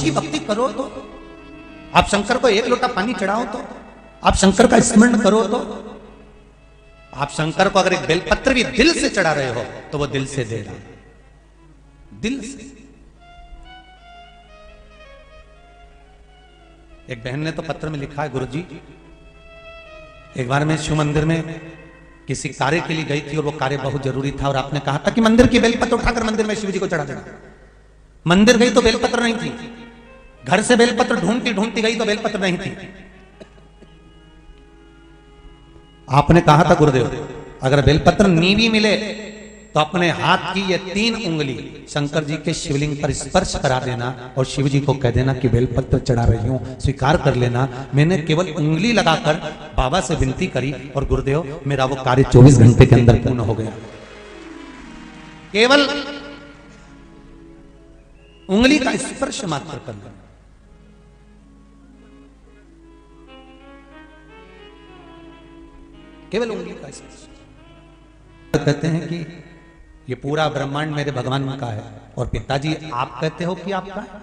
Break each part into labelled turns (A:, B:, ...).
A: की भक्ति करो तो, आप शंकर को एक लोटा पानी चढ़ाओ तो, आप शंकर का स्मरण करो तो, आप शंकर को अगर एक बेलपत्र भी दिल से चढ़ा रहे हो तो वो दिल से देगा, दिल से। एक बहन ने तो पत्र में लिखा है, गुरुजी एक बार मैं शिव मंदिर में किसी कार्य के लिए गई थी और वो कार्य बहुत जरूरी था और आपने कहा था कि मंदिर की बेलपत्र उठाकर मंदिर में शिव जी को चढ़ा देना। मंदिर गई तो बेलपत्र नहीं थी, घर से बेलपत्र ढूंढती ढूंढती गई तो बेलपत्र नहीं थी। आपने कहा था गुरुदेव अगर बेलपत्र नीवी मिले तो अपने हाथ की ये 3 उंगली शंकर जी के शिवलिंग पर स्पर्श करा देना और शिव जी को कह देना कि बेलपत्र चढ़ा रही हूं, स्वीकार कर लेना। मैंने केवल उंगली लगाकर बाबा से विनती करी और गुरुदेव मेरा वो कार्य 24 घंटे के अंदर पूर्ण हो गया। केवल उंगली का स्पर्श मात्र करना। केवल उंगली का स्पर्श। कहते हैं कि ये पूरा ब्रह्मांड मेरे भगवान का है और पिताजी आप कहते हो कि आपका है।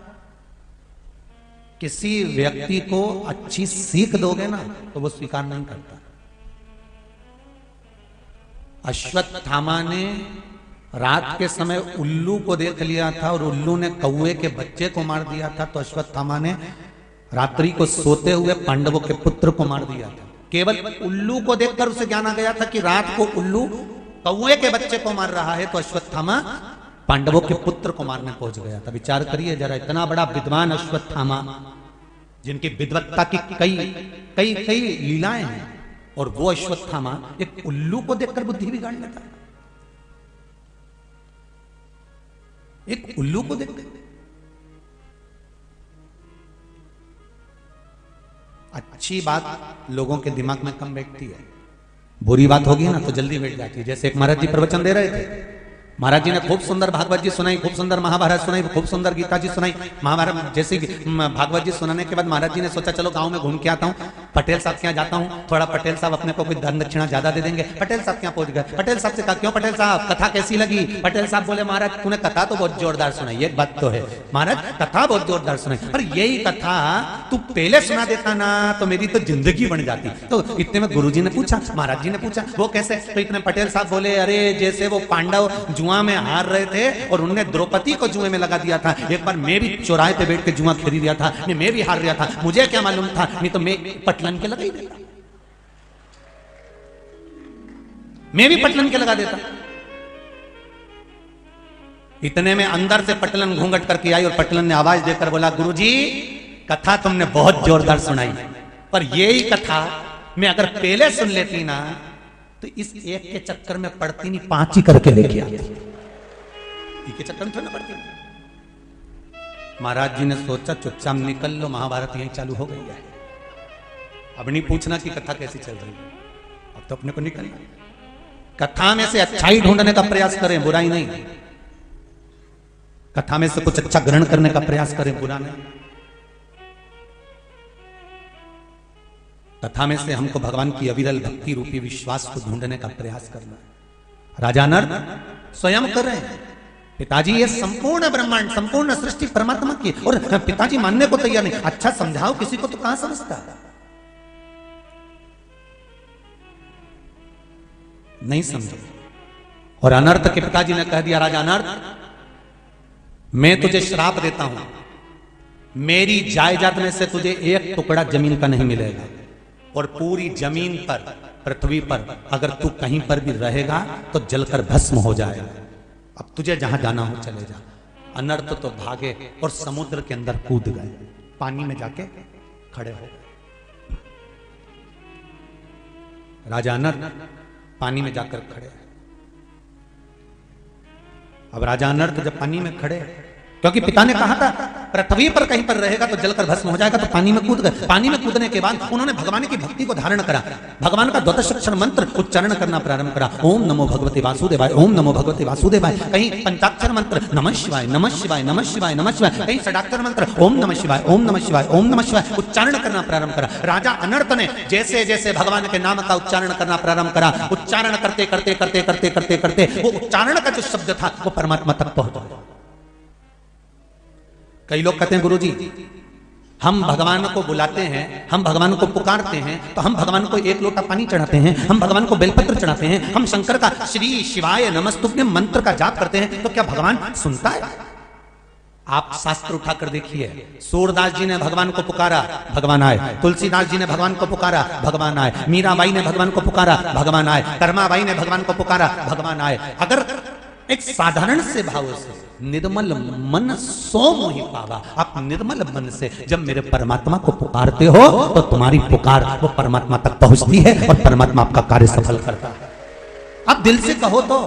A: किसी व्यक्ति को अच्छी सीख दोगे ना तो वो स्वीकार नहीं करता। अश्वत्थामा ने रात के समय उल्लू को देख लिया था और उल्लू ने कौवे के बच्चे को मार दिया था, तो अश्वत्थामा ने रात्रि को सोते हुए पांडवों के पुत्र को मार दिया था। केवल उल्लू को देखकर उसे ज्ञान आ गया था कि रात को उल्लू कौवे के बच्चे को मार रहा है, तो अश्वत्थामा पांडवों के पुत्र को मारने पहुंच गया था। विचार करिए जरा, इतना बड़ा विद्वान अश्वत्थामा जिनकी विद्वत्ता की कई कई कई लीलाएं हैं और वो अश्वत्थामा एक उल्लू को देखकर बुद्धि बिगाड़ लेता है। एक उल्लू को देखकर अच्छी बात लोगों के दिमाग में कम बैठती है, बुरी बात होगी ना तो जल्दी बैठ जाती है। जैसे एक महाराज जी प्रवचन दे रहे थे, महाराज जी ने खूब सुंदर भागवत जी सुनाई, खूब सुंदर महाभारत सुनाई, खूब सुंदर गीता जी सुनाई। महाभारत जैसे भागवत जी सुनाने के बाद महाराज जी ने सोचा चलो गांव में घूम के आता हूँ, पटेल साहब के यहाँ जाता हूँ, थोड़ा पटेल साहब अपने को कोई धन दक्षिणा ज्यादा दे देंगे। पटेल साहब के यहाँ पहुंच गए। पटेल साहब से कहा क्यों पटेल साहब कथा कैसी लगी? पटेल साहब बोले महाराज तूने कथा तो बहुत जोरदार सुनाई। एक बात तो है महाराज कथा बहुत जोरदार सुनाई, पर यही कथा तू पहले सुना देता ना तो मेरी तो जिंदगी बन जाती। तो इतने में गुरुजी ने पूछा, महाराज जी ने पूछा वो कैसे? तो इतने पटेल साहब बोले अरे जैसे वो पांडव जुआ में हार रहे थे और उन्होंने द्रौपदी को जुए में लगा दिया था। एक बार मैं भी चौराहे पे बैठ के जुआ खेल दिया था, मैं भी हार रहा था, मुझे क्या मालूम था, नहीं तो मैं पटलन के लगा ही देता, मैं भी पटलन के लगा देता। इतने में अंदर से पटलन घूंघट करके आई और पटलन ने आवाज देकर बोला गुरुजी कथा तुमने बहुत जोरदार सुनाई, पर यही कथा मैं अगर पहले सुन लेती ना तो इस एक के चक्कर में पड़ती नहीं, 5 ही करके लेके आती। के चक्कर में थोड़ा पड़ती। महाराज जी ने सोचा चुपचाप निकल लो, महाभारत यहीं चालू हो गई है, अब नहीं पूछना कि कथा कैसी चल रही है, अब तो अपने को निकलना। कथा में से अच्छाई ढूंढने का प्रयास करें, बुराई नहीं। कथा में से कुछ अच्छा ग्रहण करने का प्रयास करें, बुरा नहीं। कथा में से हमको भगवान की अविरल भक्ति रूपी विश्वास को ढूंढने का प्रयास करना है। राजा नर स्वयं कर रहे हैं, पिताजी ये संपूर्ण ब्रह्मांड संपूर्ण सृष्टि परमात्मा की, और पिताजी मानने को तैयार नहीं। अच्छा समझाओ किसी को तो कहां समझता, नहीं समझो। और अनर्थ के पिताजी ने कह दिया राजा अनर्थ मैं तुझे श्राप देता हूं, मेरी जायदाद में से तुझे एक टुकड़ा जमीन का नहीं मिलेगा, और पूरी जमीन पर पृथ्वी पर अगर तू कहीं पर भी रहेगा तो जलकर भस्म हो जाएगा। अब तुझे जहां जाना हो चले जा। अनर्थ तो भागे और समुद्र के अंदर कूद गए, पानी में जाके खड़े हो गए। राजा अनर्थ पानी में जाकर खड़े। अब राजा अनर्थ जब पानी में खड़े, क्योंकि पिता ने कहा था पृथ्वी पर कहीं पर रहेगा तो जलकर भस्म हो जाएगा, तो पानी में कूद गए। पानी में कूदने के बाद उन्होंने भगवान की भक्ति को धारण करा, भगवान का द्वादश अक्षर मंत्र उच्चारण करना प्रारंभ करा। ओम नमो भगवते वासुदेवाय, ओम नमो भगवते वासुदेवाय। कहीं पंचाक्षर मंत्र नमः शिवाय नमः शिवाय नमः शिवाय नमः शिवाय, कहीं षडाक्षर मंत्र ओम नमः शिवाय ओम नमः शिवाय ओम नमः शिवाय उच्चारण करना प्रारंभ करा। राजा अनर्थ ने जैसे जैसे भगवान के नाम का उच्चारण करना प्रारंभ करा, उच्चारण करते करते करते करते करते करते वो उच्चारण का जो शब्द था वो परमात्मा तक पहुंच गया। कई लोग कहते हैं गुरुजी हम भगवान को बुलाते हैं, हम भगवान को पुकारते हैं, तो हम भगवान को एक लोटा पानी चढ़ाते हैं, हम भगवान को बेलपत्र चढ़ाते हैं, हम शंकर का श्री शिवाय नमस्तुभ्यं मंत्र का जाप करते हैं, तो क्या भगवान सुनता है? आप शास्त्र उठाकर देखिए, सूरदास जी ने भगवान को पुकारा, भगवान आए। तुलसीदास जी ने भगवान को पुकारा, भगवान आए। मीराबाई ने भगवान को पुकारा, भगवान आए। कर्माबाई ने भगवान को पुकारा, भगवान आए। अगर एक साधारण से भाव से निर्मल मन सो मोहि पावा, आप निर्मल मन से जब मेरे परमात्मा को पुकारते हो तो तुम्हारी पुकार वो परमात्मा तक पहुंचती है और परमात्मा आपका कार्य सफल करता है। आप दिल से कहो तो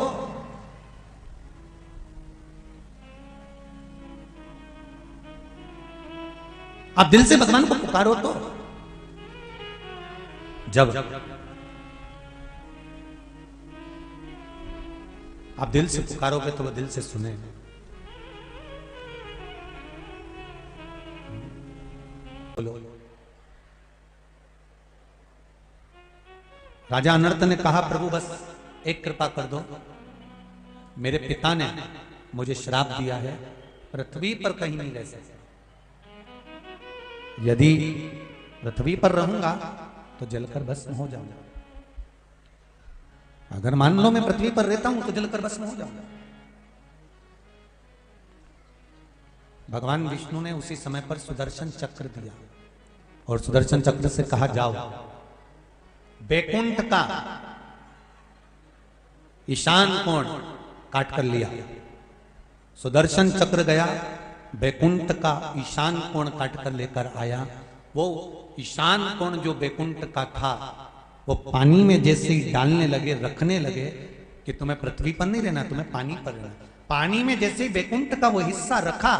A: आप दिल से भगवान को पुकारो तो जब आप दिल से पुकारोगे तो वो दिल से सुनेगा। राजा अनर्त ने कहा प्रभु बस एक कृपा कर दो, मेरे पिता ने मुझे श्राप दिया है, पृथ्वी पर कहीं नहीं रह सकता। यदि पृथ्वी पर रहूंगा तो जलकर भस्म हो जाऊंगा, अगर मान लो मैं पृथ्वी पर रहता हूं तो जलकर भस्म हो जाऊंगा। भगवान विष्णु ने उसी समय पर सुदर्शन चक्र दिया और सुदर्शन चक्र से कहा जाओ बैकुंठ का ईशान कोण काट कर लिया। सुदर्शन चक्र गया, बैकुंठ का ईशान कोण काट कर लेकर आया। वो ईशान कोण जो बैकुंठ का था वो पानी में जैसे ही डालने लगे, रखने लगे कि तुम्हें पृथ्वी पर नहीं रहना, तुम्हें पानी पर रहना। पानी में जैसे ही बैकुंठ का वो हिस्सा रखा,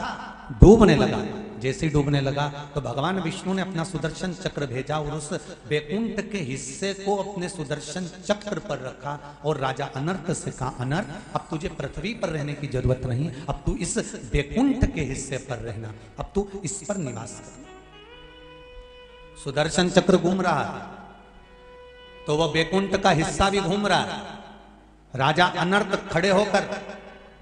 A: डूबने लगा। जैसे ही डूबने लगा तो भगवान विष्णु ने अपना सुदर्शन चक्र भेजा और उस बैकुंठ के हिस्से को अपने सुदर्शन चक्र पर रखा और राजा अनर्त से कहा, अनर्त अब तुझे पृथ्वी पर रहने की जरूरत नहीं, अब तू इस बैकुंठ के हिस्से पर रहना, अब तू इस पर निवास कर। सुदर्शन चक्र घूम रहा तो वह बैकुंठ का हिस्सा भी घूम रहा है। राजा अनर्त खड़े होकर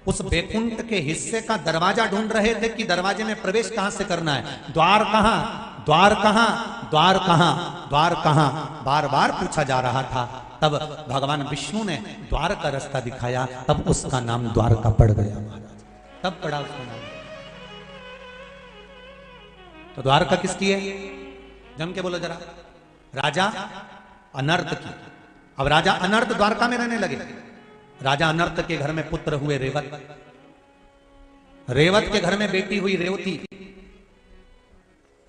A: उस बैकुंठ के हिस्से का दरवाजा ढूंढ रहे थे कि दरवाजे में प्रवेश कहां से करना है, द्वार कहां, द्वार कहां, द्वार कहां, द्वार कहां, बार बार पूछा जा रहा था। तब भगवान विष्णु ने द्वार का रास्ता दिखाया, तब उसका नाम द्वारका पड़ गया महाराज, तब पड़ा उसका नाम। तो द्वारका किसकी है? जम के बोलो जरा। राजा अनर्त की। अब राजा अनर्त द्वारका में रहने लगे। राजा अनर्त के घर में पुत्र हुए रेवत, रेवत के घर में बेटी हुई रेवती।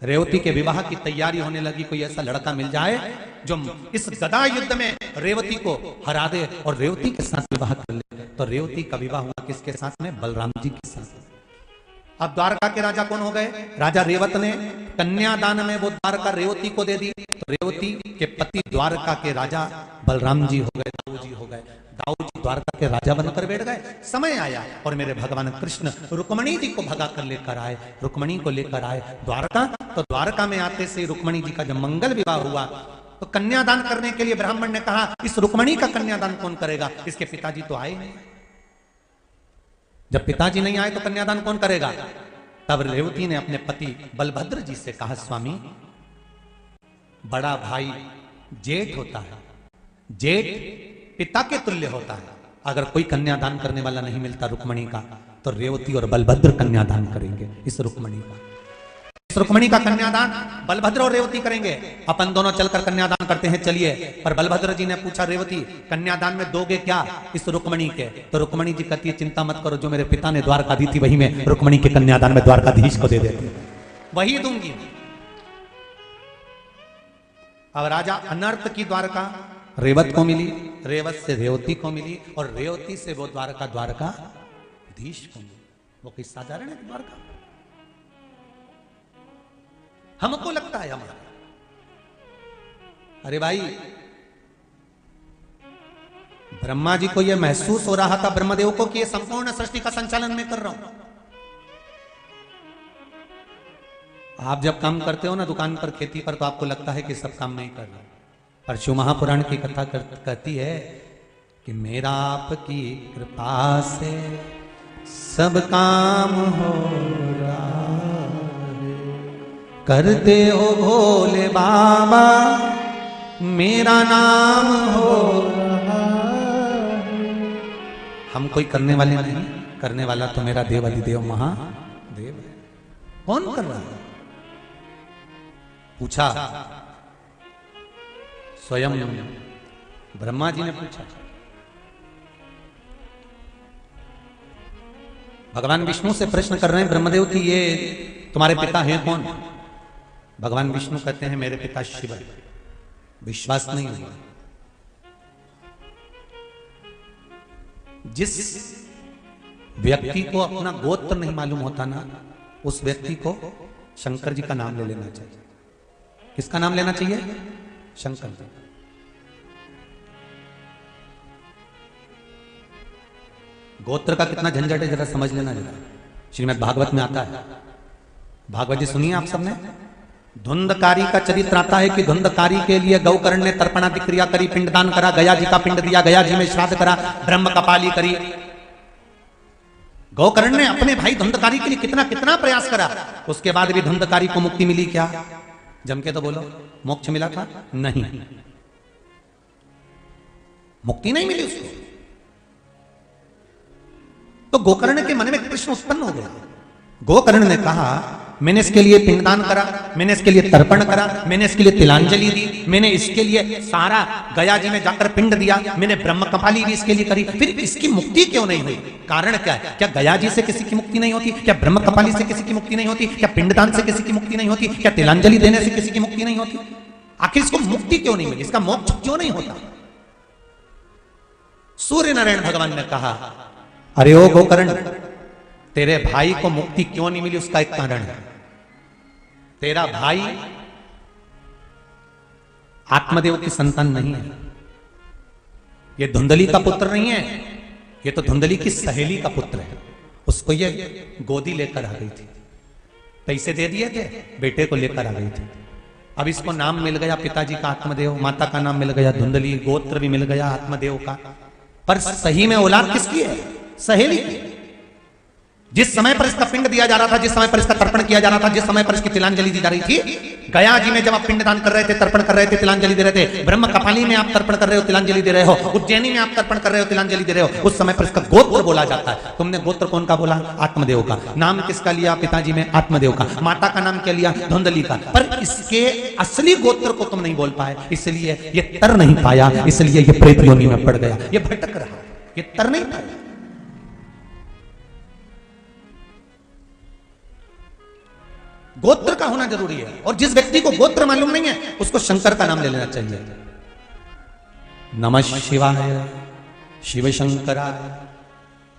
A: रेवती के विवाह की तैयारी होने लगी, कोई ऐसा लड़का मिल जाए जो इस गदा युद्ध में रेवती को हरा दे और रेवती के साथ विवाह कर ले। तो रेवती का विवाह हुआ किसके साथ में? बलराम जी के साथ। अब द्वारका के राजा कौन हो गए? राजा रेवत ने कन्यादान में वो द्वारका रेवती को दे दी। तो रेवती के पति द्वारका के राजा बलराम जी हो गए, दाऊ जी हो गए। दाऊ जी द्वारका के राजा बनकर बैठ गए। समय आया और मेरे भगवान कृष्ण रुक्मणी जी को भगा कर लेकर आए, रुक्मणी को लेकर आए द्वारका। तो द्वारका में आते से रुक्मणी जी का जब मंगल विवाह हुआ तो कन्यादान करने के लिए ब्राह्मण ने कहा इस रुक्मणी का कन्यादान कौन करेगा? इसके पिताजी तो आए नहीं। जब पिताजी नहीं आए तो कन्यादान कौन करेगा? तब रेवती ने अपने पति बलभद्र जी से कहा, स्वामी बड़ा भाई जेठ होता है, जेठ पिता के तुल्य होता है। अगर कोई कन्यादान करने वाला नहीं मिलता रुक्मणी का तो रेवती और बलभद्र कन्यादान करेंगे इस रुक्मणी का। इस रुक्मणी का कन्यादान बलभद्र और रेवती करेंगे। अपन दोनों चलकर कन्यादान करते हैं, चलिए। पर बलभद्र जी ने पूछा, रेवती कन्यादान में दोगे क्या इस रुक्मणी के? तो रुक्मणी जी कहती है, चिंता मत करो, जो मेरे पिता ने द्वारका दी थी वही मैं रुक्मणी के कन्यादान में द्वारकाधीश को दे देती हूं, वही दूंगी। अब राजा अनर्त की द्वारका रेवत को मिली, रेवत से रेवती को मिली और रेवती से वो द्वारकाधीश को मिली। वो कोई साधारण है द्वारका? हमको लगता है हमारा। अरे भाई, ब्रह्मा जी को यह महसूस हो रहा था, ब्रह्मदेव को, कि ये संपूर्ण सृष्टि का संचालन मैं कर रहा हूं। आप जब काम करते हो ना दुकान पर, खेती पर, तो आपको लगता है कि सब काम मैं ही कर रहा हूं। पर शिव महापुराण की कथा कहती है कि मेरा आपकी कृपा से सब काम हो रहा। करते हो भोले बाबा मेरा नाम हो रहा। हम कोई करने वाले नहीं, करने वाला तो मेरा देव अधिदेव महादेव है। कौन कर रहा है? पूछा स्वयं ब्रह्मा जी ने पूछा। भगवान विष्णु से प्रश्न कर रहे हैं ब्रह्मदेव कि ये तुम्हारे पिता हैं कौन? भगवान विष्णु कहते हैं मेरे पिता शिव। विश्वास नहीं हुआ। जिस व्यक्ति को अपना गोत्र नहीं मालूम होता ना, उस व्यक्ति को शंकर जी का नाम ले लेना चाहिए। किसका नाम लेना चाहिए? शंकर जी। गोत्र का कितना झंझट है जरा समझ लेना। जरा श्रीमद् भागवत में आता है। भागवत जी सुनिए आप सबने। धुंधकारी का चरित्र आता है कि धुंधकारी के लिए गौकर्ण ने तर्पणादि क्रिया करी, पिंडदान करा, गया जी का पिंड दिया, गया जी में श्राद्ध करा, ब्रह्म कपाली करी। गौकर्ण ने अपने भाई धुंधकारी के लिए कितना कितना प्रयास करा। उसके बाद भी धुंधकारी को मुक्ति मिली क्या? जम के तो बोलो, मोक्ष मिला था? नहीं, मुक्ति नहीं मिली उसको। तो गोकर्ण के मन में प्रश्न उत्पन्न हो गया। गोकर्ण ने कहा मैंने इसके लिए पिंडदान करा, मैंने इसके लिए तर्पण करा, मैंने इसके लिए तिलांजलि दी, मैंने इसके लिए सारा गया जी में जाकर पिंड दिया, मैंने ब्रह्म कपाली भी इसके लिए करी, फिर इसकी मुक्ति क्यों नहीं हुई? कारण क्या है? क्या गया जी से किसी की मुक्ति नहीं होती? क्या ब्रह्म कपाली से किसी की मुक्ति नहीं होती? क्या पिंडदान से किसी की मुक्ति नहीं होती? क्या तिलांजलि देने से किसी की मुक्ति नहीं होती? आखिर इसको मुक्ति क्यों नहीं मिली? इसका मोक्ष क्यों नहीं होता? सूर्य नारायण भगवान ने कहा अरे ओ गोकर्ण, तेरे भाई को मुक्ति क्यों नहीं मिली? उसका एक कारण है। तेरा भाई आत्मदेव की संतान नहीं है। ये धुंधली का पुत्र नहीं है, ये तो धुंधली की सहेली का पुत्र है। उसको ये गोदी लेकर आ गई थी, पैसे दे दिए थे, बेटे को लेकर आ गई थी। अब इसको नाम मिल गया पिताजी का आत्मदेव, माता का नाम मिल गया धुंधली, गोत्र भी मिल गया आत्मदेव का, पर सही में औलाद किसकी है? सहेली की। जिस समय पर इसका पिंड दिया जा रहा था, जिस समय पर इसका तर्पण किया जा रहा था, जिस समय पर इसकी तिलांजलि दी जा रही थी, गया जी में जब आप पिंड दान कर रहे थे, तर्पण कर रहे थे, तिलांजलि दे रहे थे, ब्रह्म कपाली में आप तर्पण कर रहे हो, तिलांजलि दे रहे हो, उज्जैनी में आप तर्पण कर रहे हो, तिलांजलि दे रहे हो, उस समय पर इसका गोत्र बोला जाता है। तुमने गोत्र कौन का बोला? आत्मदेव का। नाम किसका लिया? पिताजी में आत्मदेव का। माता का नाम क्या लिया? धुंधली का। पर इसके असली गोत्र को तुम नहीं बोल पाए, इसलिए ये तर नहीं पाया, इसलिए ये प्रेत योनि में पड़ गया, ये भटक रहा, ये तर नहीं पाया। गोत्र का होना जरूरी है, और जिस व्यक्ति को गोत्र मालूम नहीं है उसको शंकर का नाम ले लेना चाहिए। नमः शिवाय, शिव शंकराय।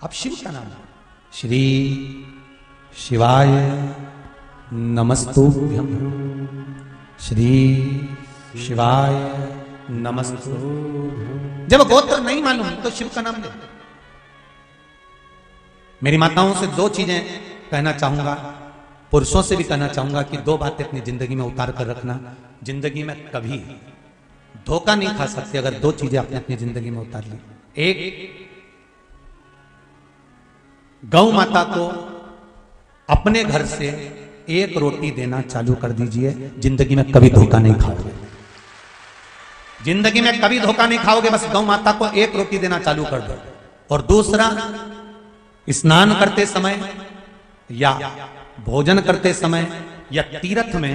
A: अब शिव का नाम श्री शिवाय नमस्तुभ्यं, श्री शिवाय नमस्तुभ्यं। जब गोत्र नहीं मालूम तो शिव का नाम ले। मेरी माताओं से दो चीजें कहना चाहूंगा, पुरुषों से भी कहना चाहूंगा कि दो बातें अपनी जिंदगी में उतार कर रखना। जिंदगी में कभी धोखा नहीं खा सकते अगर दो चीजें आपने अपनी जिंदगी में उतार ली। एक, गौ माता को अपने घर से एक रोटी देना चालू कर दीजिए, जिंदगी में कभी धोखा नहीं खाओगे। जिंदगी में कभी धोखा नहीं खाओगे, बस गौ माता को एक रोटी देना चालू कर दो। और दूसरा, स्नान करते समय या भोजन करते समय या तीर्थ में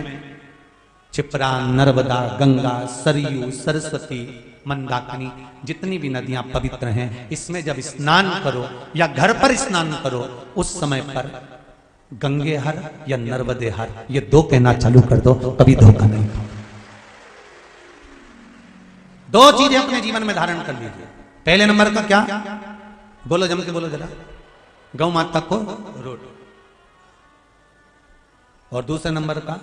A: क्षिप्रा, नर्मदा, गंगा, सरयू, सरस्वती, मंदाकिनी, जितनी भी नदियां पवित्र हैं, इसमें जब स्नान करो या घर पर स्नान करो, उस समय पर गंगे हर या नर्मदे हर, ये दो कहना चालू कर दो, कभी धोखा नहीं खाओ। दो चीजें अपने जीवन में धारण कर लीजिए। पहले नंबर का क्या? बोलो, जम के बोलो जरा। गौ माता को रोटी। और दूसरे नंबर का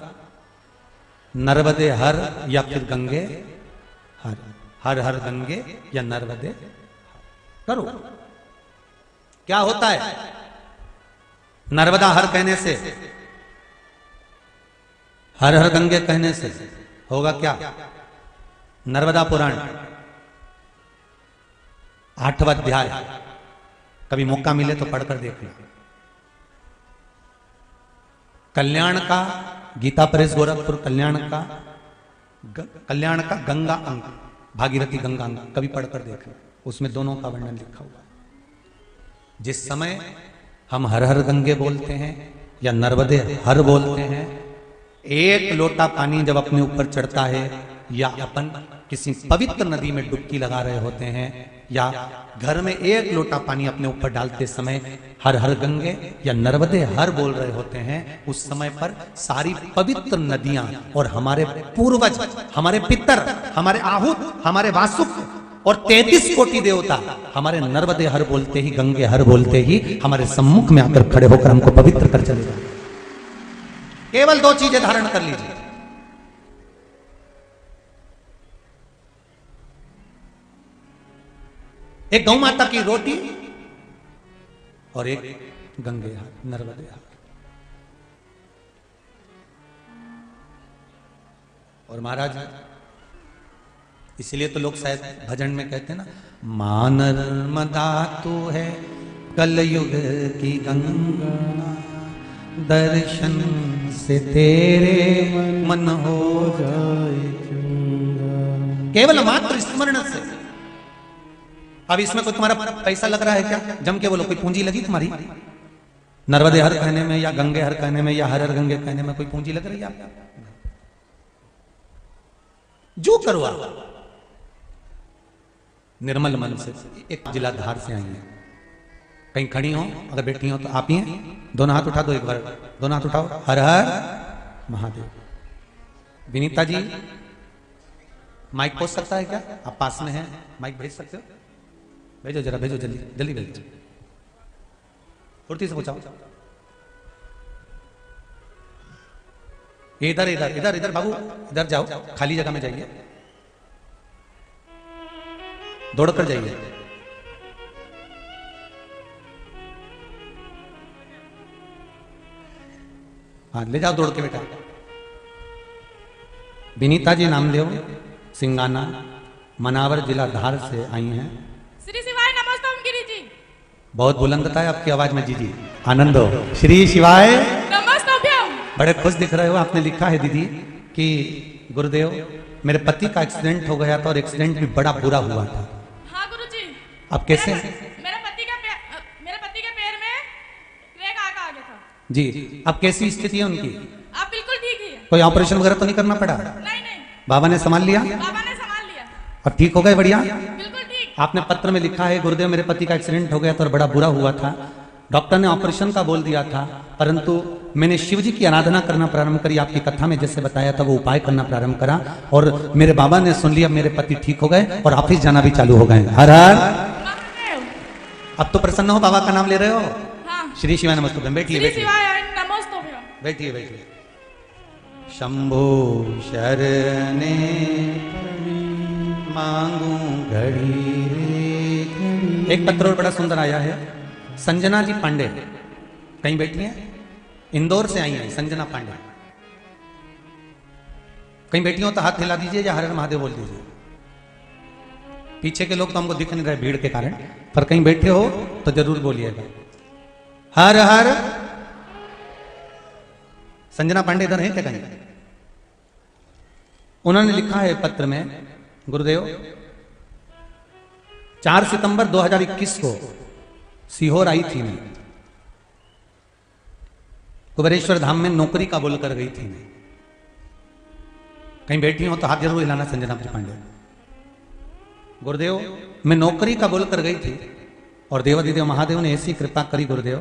A: नर्मदे हर या फिर गंगे हर, हर हर गंगे या नर्मदे करो। क्या होता है नर्मदा हर कहने से, हर हर गंगे कहने से होगा क्या? नर्मदा पुराण 8वां अध्याय, कभी मौका मिले तो पढ़कर देखना। कल्याण का गीता प्रेस गोरखपुर कल्याण का गंगा अंक, भागीरथी गंगा अंक कभी पढ़कर देखें, उसमें दोनों का वर्णन लिखा हुआ है। जिस समय हम हर हर गंगे बोलते हैं या नर्मदे हर बोलते हैं, एक लोटा पानी जब अपने ऊपर चढ़ता है या अपन किसी पवित्र नदी में डुबकी लगा रहे होते हैं या घर में एक लोटा पानी अपने ऊपर डालते समय हर हर गंगे या नर्मदे हर बोल रहे होते हैं, उस समय पर सारी पवित्र नदियां और हमारे पूर्वज, हमारे पितर, हमारे आहूत, हमारे वासुक और 33 कोटि देवता हमारे नर्मदे हर बोलते ही, गंगे हर बोलते ही हमारे सम्मुख में आकर खड़े होकर हमको पवित्र कर चले जाए। केवल 2 चीजें धारण कर लीजिए, एक गौ माता की रोटी और एक गंगे हार, नर्मदे हार। और महाराज इसलिए तो लोग शायद भजन में कहते हैं ना, मां नर्मदा तू है कलयुग की गंगा, दर्शन से तेरे मन हो जाए चंगा। केवल मात्र स्मरण से। अब इसमें कोई तुम्हारा पैसा लग रहा है क्या? जम के बोलो, कोई पूंजी लगी तुम्हारी? नर्मदे हर कहने में या गंगे हर कहने में या हर हर गंगे कहने में कोई पूंजी लग रही है आपको? जो करो आप निर्मल मन से। एक जिला धार से आई है, कहीं खड़ी हो, अगर बैठी हो तो आप ही हैं, दोनों हाथ उठा दो, एक बार दोनों हाथ उठाओ, हर हर महादेव। विनीता जी माइक पहुंच सकता है क्या? आप पास में हैं, माइक भेज सकते हो? भेजो जरा, भेजो जल्दी जल्दी भेजो, फुर्ती से पहुंचाओ। इधर इधर इधर इधर बाबू, इधर जाओ, खाली जगह में जाइए, दौड़कर जाइए। हाँ ले जाओ दौड़ के बेटा। विनीता जी नामदेव, सिंगाना, मनावर जिला धार से आई हैं।
B: श्री शिवाय नमस्तम गिरी जी।
A: बहुत बुलंदता है आपकी आवाज में जी, आनंद हो। श्री शिवाय
B: नमस्तभ्यम।
A: बड़े खुश दिख रहे हो। आपने लिखा है दीदी कि गुरुदेव मेरे पति का एक्सीडेंट हो गया था और एक्सीडेंट भी बड़ा बुरा हुआ था।
B: हाँ गुरुजी।
A: अब कैसे?
B: मेरे पति के पैर में क्रैक आ गया था
A: जी। अब कैसी स्थिति है उनकी?
B: अब बिल्कुल ठीक है।
A: कोई ऑपरेशन वगैरह तो नहीं करना पड़ा?
B: नहीं नहीं,
A: बाबा ने संभाल लिया?
B: बाबा ने संभाल लिया।
A: अब ठीक हो गए? बढ़िया।
B: बिल्कुल ठीक।
A: आपने पत्र में लिखा है गुरुदेव मेरे पति का एक्सीडेंट हो गया था और बड़ा बुरा हुआ था, डॉक्टर ने ऑपरेशन का बोल दिया था, परंतु मैंने शिव जी की आराधना करना प्रारंभ करी, आपकी कथा में जैसे बताया था वो उपाय करना प्रारंभ करा और मेरे बाबा ने सुन लिया, मेरे पति ठीक हो गए और ऑफिस जाना भी चालू हो गए। हर हर। अब तो प्रसन्न हो, बाबा का नाम ले रहे हो?
B: हाँ।
A: श्री शिवाय नमस्तुभ्यम। बैठिए
B: श्री
A: बैठिए
B: शिवाय नमस्तभ्यम।
A: बैठिए बैठिए। शंभो शरणे मांगू घड़ी रे। एक पत्र और बड़ा सुंदर आया है, संजना जी पांडे कहीं बैठी हैं, इंदौर से आई हैं संजना पांडे। कहीं बैठी हो तो हाथ हिला दीजिए या हर हर महादेव बोल दीजिए। पीछे के लोग तो हमको दिख नहीं रहे भीड़ के कारण, पर कहीं बैठे हो तो जरूर बोलिएगा हर हर। संजना पांडे इधर है क्या कहीं? उन्होंने लिखा है पत्र में, गुरुदेव 4 सितंबर 2021 को सीहोर आई थी मैं, कुबेरेश्वर धाम में नौकरी का बोल कर गई थी मैं। कहीं बैठी हो तो हाथ जरूर हिलाना संजना पांडे। गुरुदेव मैं नौकरी का बोल कर गई थी और देवादिदेव महादेव ने ऐसी कृपा करी गुरुदेव,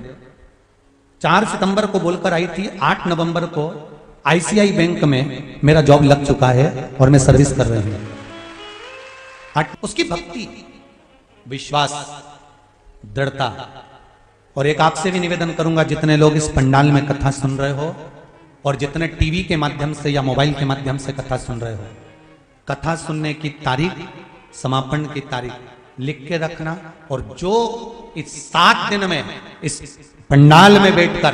A: 4 सितंबर को बोलकर आई थी, 8 नवंबर को आईसीआई बैंक में मेरा जॉब लग चुका है और मैं सर्विस कर रही हूं। उसकी भक्ति, विश्वास, दृढ़ता। और एक आपसे भी निवेदन करूंगा, जितने लोग इस पंडाल में कथा सुन रहे हो और जितने टीवी के माध्यम से या मोबाइल के माध्यम से कथा सुन रहे हो, कथा सुनने की तारीख, समापन की तारीख लिख के रखना और जो इस 7 दिन में इस पंडाल में बैठकर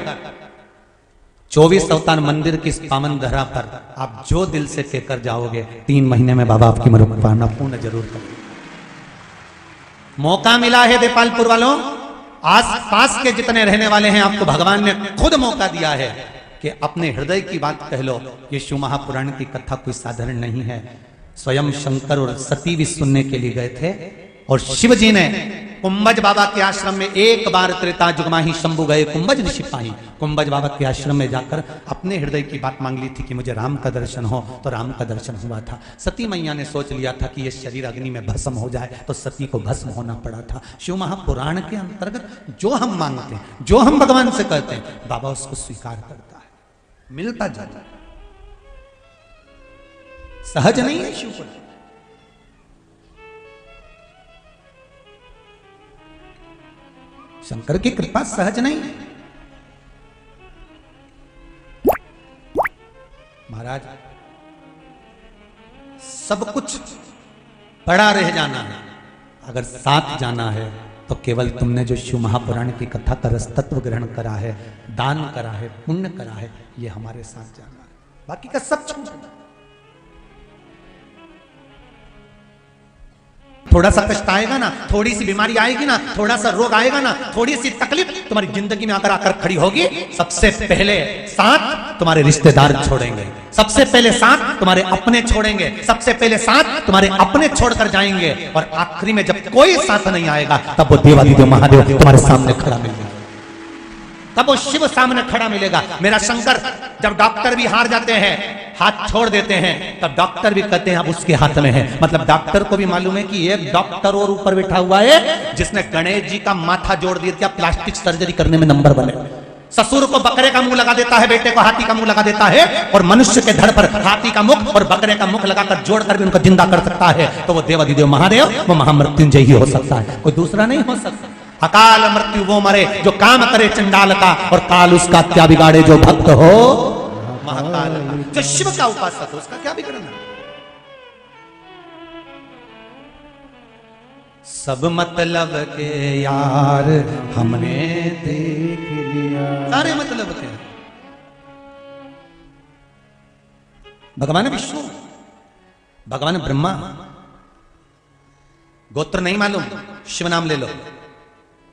A: 24 अवतार मंदिर की इस पावन धरा पर आप जो दिल से कहकर जाओगे, 3 महीने में बाबा आपकी मनोकामना पूर्ण जरूर करेंगे। मौका मिला है देपालपुर वालों, आस पास के जितने रहने वाले हैं आपको भगवान ने खुद मौका दिया है कि अपने हृदय की बात कह लो। ये शिव महापुराण की कथा कोई साधारण नहीं है। स्वयं शंकर और सती भी सुनने के लिए गए थे और शिव जी ने कुंभज बाबा के आश्रम में एक बार त्रेता युग माही शंभु गए कुंभज ऋषि पाही। कुंभज बाबा के आश्रम में जाकर अपने हृदय की बात मांग ली थी कि मुझे राम का दर्शन हो, तो राम का दर्शन हुआ था। सती मैया ने सोच लिया था कि ये शरीर अग्नि में भस्म हो जाए, तो सती को भस्म होना पड़ा था। शिव महापुराण के अंतर्गत जो हम मांगते हैं, जो हम भगवान से कहते हैं, बाबा उसको स्वीकार करता है, मिलता जाता है। सहज नहीं है शिव को। शंकर की कृपा सहज नहीं है। महाराज सब कुछ पड़ा रह जाना है, अगर साथ जाना है तो केवल तुमने जो शिव महापुराण की कथा का रस तत्व ग्रहण करा है, दान करा है, पुण्य करा है, ये हमारे साथ जाना है, बाकी का सब छूटना। थोड़ा सा कष्ट आएगा ना, थोड़ी सी बीमारी आएगी ना, थोड़ा सा रोग आएगा ना, थोड़ी सी तकलीफ तुम्हारी जिंदगी में आकर खड़ी होगी, सबसे पहले साथ तुम्हारे रिश्तेदार छोड़ेंगे, सबसे पहले साथ तुम्हारे अपने छोड़ेंगे, सबसे पहले साथ तुम्हारे अपने छोड़कर जाएंगे, और आखिरी में जब कोई साथ नहीं आएगा तब वो देवादिदेव महादेव तुम्हारे सामने खड़ा मिलेगा, तब वो शिव सामने खड़ा मिलेगा। मेरा शंकर जब डॉक्टर भी हार जाते हैं, हाथ छोड़ देते हैं, तब डॉक्टर भी कहते हैं अब उसके हाथ में है। मतलब डॉक्टर को भी मालूम है कि एक डॉक्टर और ऊपर बैठा हुआ है जिसने गणेश जी का माथा जोड़ दिया, प्लास्टिक सर्जरी करने में नंबर बने। ससुर को बकरे का मुंह लगा देता है, बेटे को हाथी का मुंह लगा देता है, और मनुष्य के धड़ पर हाथी का मुख और बकरे का मुख लगाकर जोड़कर भी उनको जिंदा कर सकता है, तो वो देवादिदेव महादेव, वो महामृत्युंजय ही हो सकता है, कोई दूसरा नहीं हो सकता। अकाल मृत्यु वो मरे जो काम करे चंडाल का, और काल उसका क्या बिगाड़े जो भक्त हो महाकाल का। जो शिव का उपासक हो उसका क्या बिगड़ना। सब मतलब के यार हमने देख लिया, सारे मतलब के। भगवान विष्णु, भगवान ब्रह्मा, गोत्र नहीं मालूम, शिव नाम ले लो।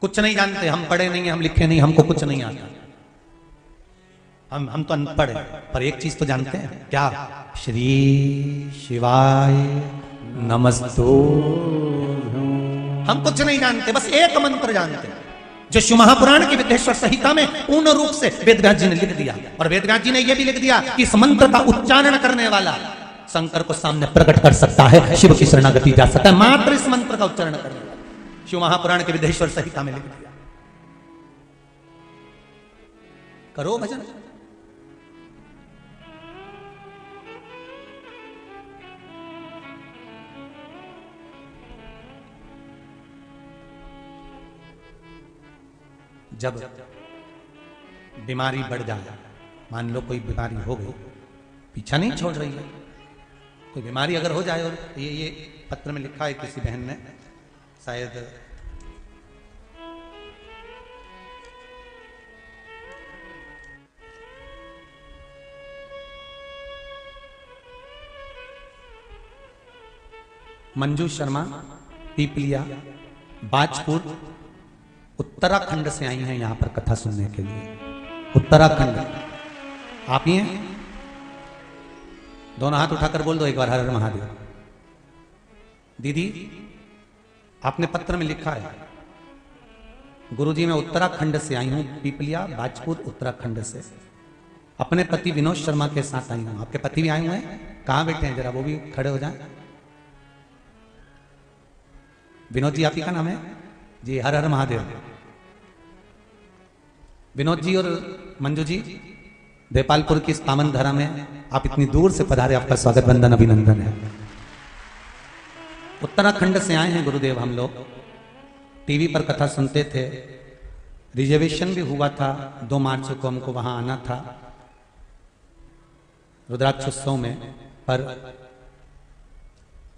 A: कुछ नहीं जानते, हम पढ़े नहीं, हम लिखे नहीं, हमको कुछ नहीं आता, हम तो अनपढ़ हैं, पर एक चीज तो जानते हैं, क्या? श्री शिवाय नमस्तु। हम कुछ नहीं जानते, बस एक मंत्र जानते हैं जो शिव महापुराण की विद्येश्वर संहिता में पूर्ण रूप से वेदव्यास जी ने लिख दिया। और वेदव्यास जी ने यह भी लिख दिया कि इस मंत्र का उच्चारण करने वाला शंकर को सामने प्रकट कर सकता है, शिव की शरणागति जा सकता है, मात्र इस मंत्र का उच्चारण करने वाला। शिव महापुराण के विद्येश्वर संहिता में लिख दिया। करो भजन। जब बीमारी बढ़ जाए, मान लो कोई बीमारी हो गई, पीछा नहीं छोड़ रही है, कोई बीमारी अगर हो जाए, और ये पत्र में लिखा है किसी बहन ने, शायद मंजू शर्मा, पीपलिया, बाजपुर, उत्तराखंड से आई हैं यहां पर कथा सुनने के लिए। उत्तराखंड आप ही हैं? दोनों हाथ उठाकर बोल दो एक बार, हर हर महादेव। दीदी, आपने पत्र में लिखा है, गुरुजी मैं उत्तराखंड से आई हूं, पीपलिया, बाजपुर, उत्तराखंड से। अपने पति विनोद शर्मा के साथ आई हूं। आपके पति भी आए हुए हैं? कहां बैठे हैं, जरा वो भी खड़े हो जाएं। विनोद जी, आप ही का नाम है जी? हर हर महादेव। विनोद जी और मंजू जी, देपालपुर की इस पावन धरा में आप इतनी दूर से पधारे, आपका स्वागत, वंदन, अभिनंदन है। उत्तराखंड से आए हैं गुरुदेव हम लोग। टीवी पर कथा सुनते थे, रिजर्वेशन भी हुआ था, 2 मार्च को हमको वहां आना था रुद्राक्षोत्सव में, पर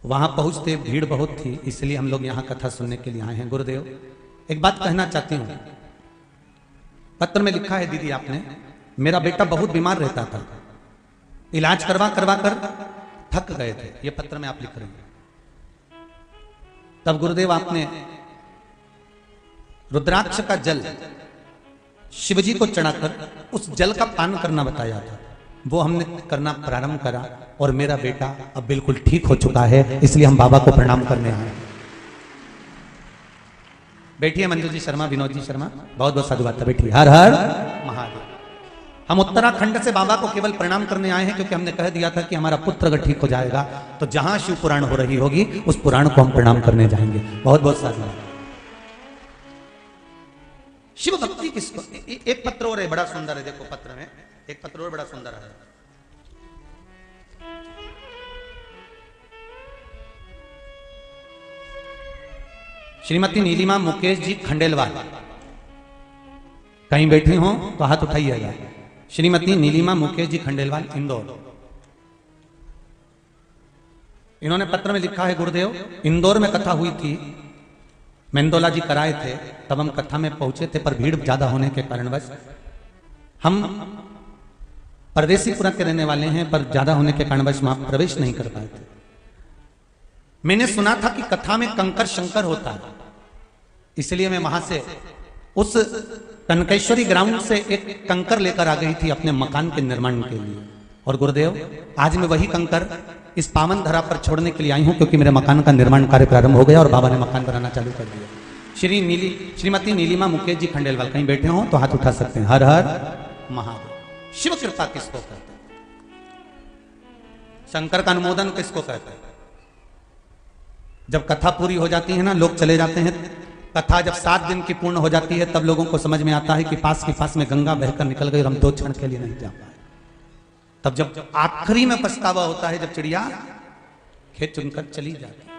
A: वहां पहुंचते भीड़ बहुत थी, इसलिए हम लोग यहां कथा सुनने के लिए आए हैं। गुरुदेव, एक बात कहना चाहती हूं। पत्र में लिखा है दीदी आपने, मेरा बेटा बहुत बीमार रहता था, इलाज करवा करवा कर थक गए थे, ये पत्र में आप लिख रहे हैं। तब गुरुदेव आपने रुद्राक्ष का जल शिव जी को चढ़ाकर उस जल का पान करना बताया था। वो हमने करना प्रारंभ करा और मेरा बेटा अब बिल्कुल ठीक हो चुका है, इसलिए हम बाबा को प्रणाम करने आए। बैठिए मंजू जी शर्मा, विनोद जी शर्मा, बहुत बहुत साधुवाद। बैठिए। हर हर महादेव। हम उत्तराखंड से बाबा को केवल प्रणाम करने आए हैं क्योंकि हमने कह दिया था कि हमारा पुत्र अगर ठीक हो जाएगा तो जहां शिव पुराण हो रही होगी उस पुराण को हम प्रणाम करने जाएंगे। बहुत बहुत साधुवाद। शिव भक्ति किसको, एक पत्र और है बड़ा सुंदर है, देखो पत्र में एक पत्र और बड़ा सुंदर है। श्रीमती नीलिमा मुकेश जी खंडेलवाल, कहीं बैठी हो तो हाथ उठाइएगा। श्रीमती नीलिमा मुकेश जी खंडेलवाल, इंदौर। इन्होंने पत्र में लिखा है, गुरुदेव इंदौर में कथा हुई थी, मेंदोला जी कराए थे, तब हम कथा में पहुंचे थे, पर भीड़ ज्यादा होने के कारणवश हम परदेसीपुरा के रहने वाले हैं, पर ज्यादा होने के कारणवश वहां प्रवेश नहीं कर पाए थे। मैंने सुना था कि कथा में कंकर शंकर होता है, इसलिए मैं वहां से उस कनकेश्वरी ग्राउंड से एक कंकर लेकर आ गई थी अपने मकान के निर्माण के लिए। और गुरुदेव आज मैं वही कंकर इस पावन धरा पर छोड़ने के लिए आई हूं, क्योंकि मेरे मकान का निर्माण कार्य प्रारंभ हो गया और बाबा ने मकान बनाना चालू कर दिया। श्रीमती नीलिमा मुकेश जी खंडेलवाल, कहीं बैठे हो तो हाथ उठा सकते हैं। हर हर महादेव। शिव कृपा किसको कहते हैं? शंकर का अनुमोदन किसको कहते हैं? जब कथा पूरी हो जाती है ना, लोग चले जाते हैं, कथा जब 7 दिन की पूर्ण हो जाती है तब लोगों को समझ में आता है कि पास में गंगा बहकर निकल गई और हम 2 क्षण के लिए नहीं जा पाए। तब जब आखिरी में पछतावा होता है, जब चिड़िया खेत चुनकर चली जाती है।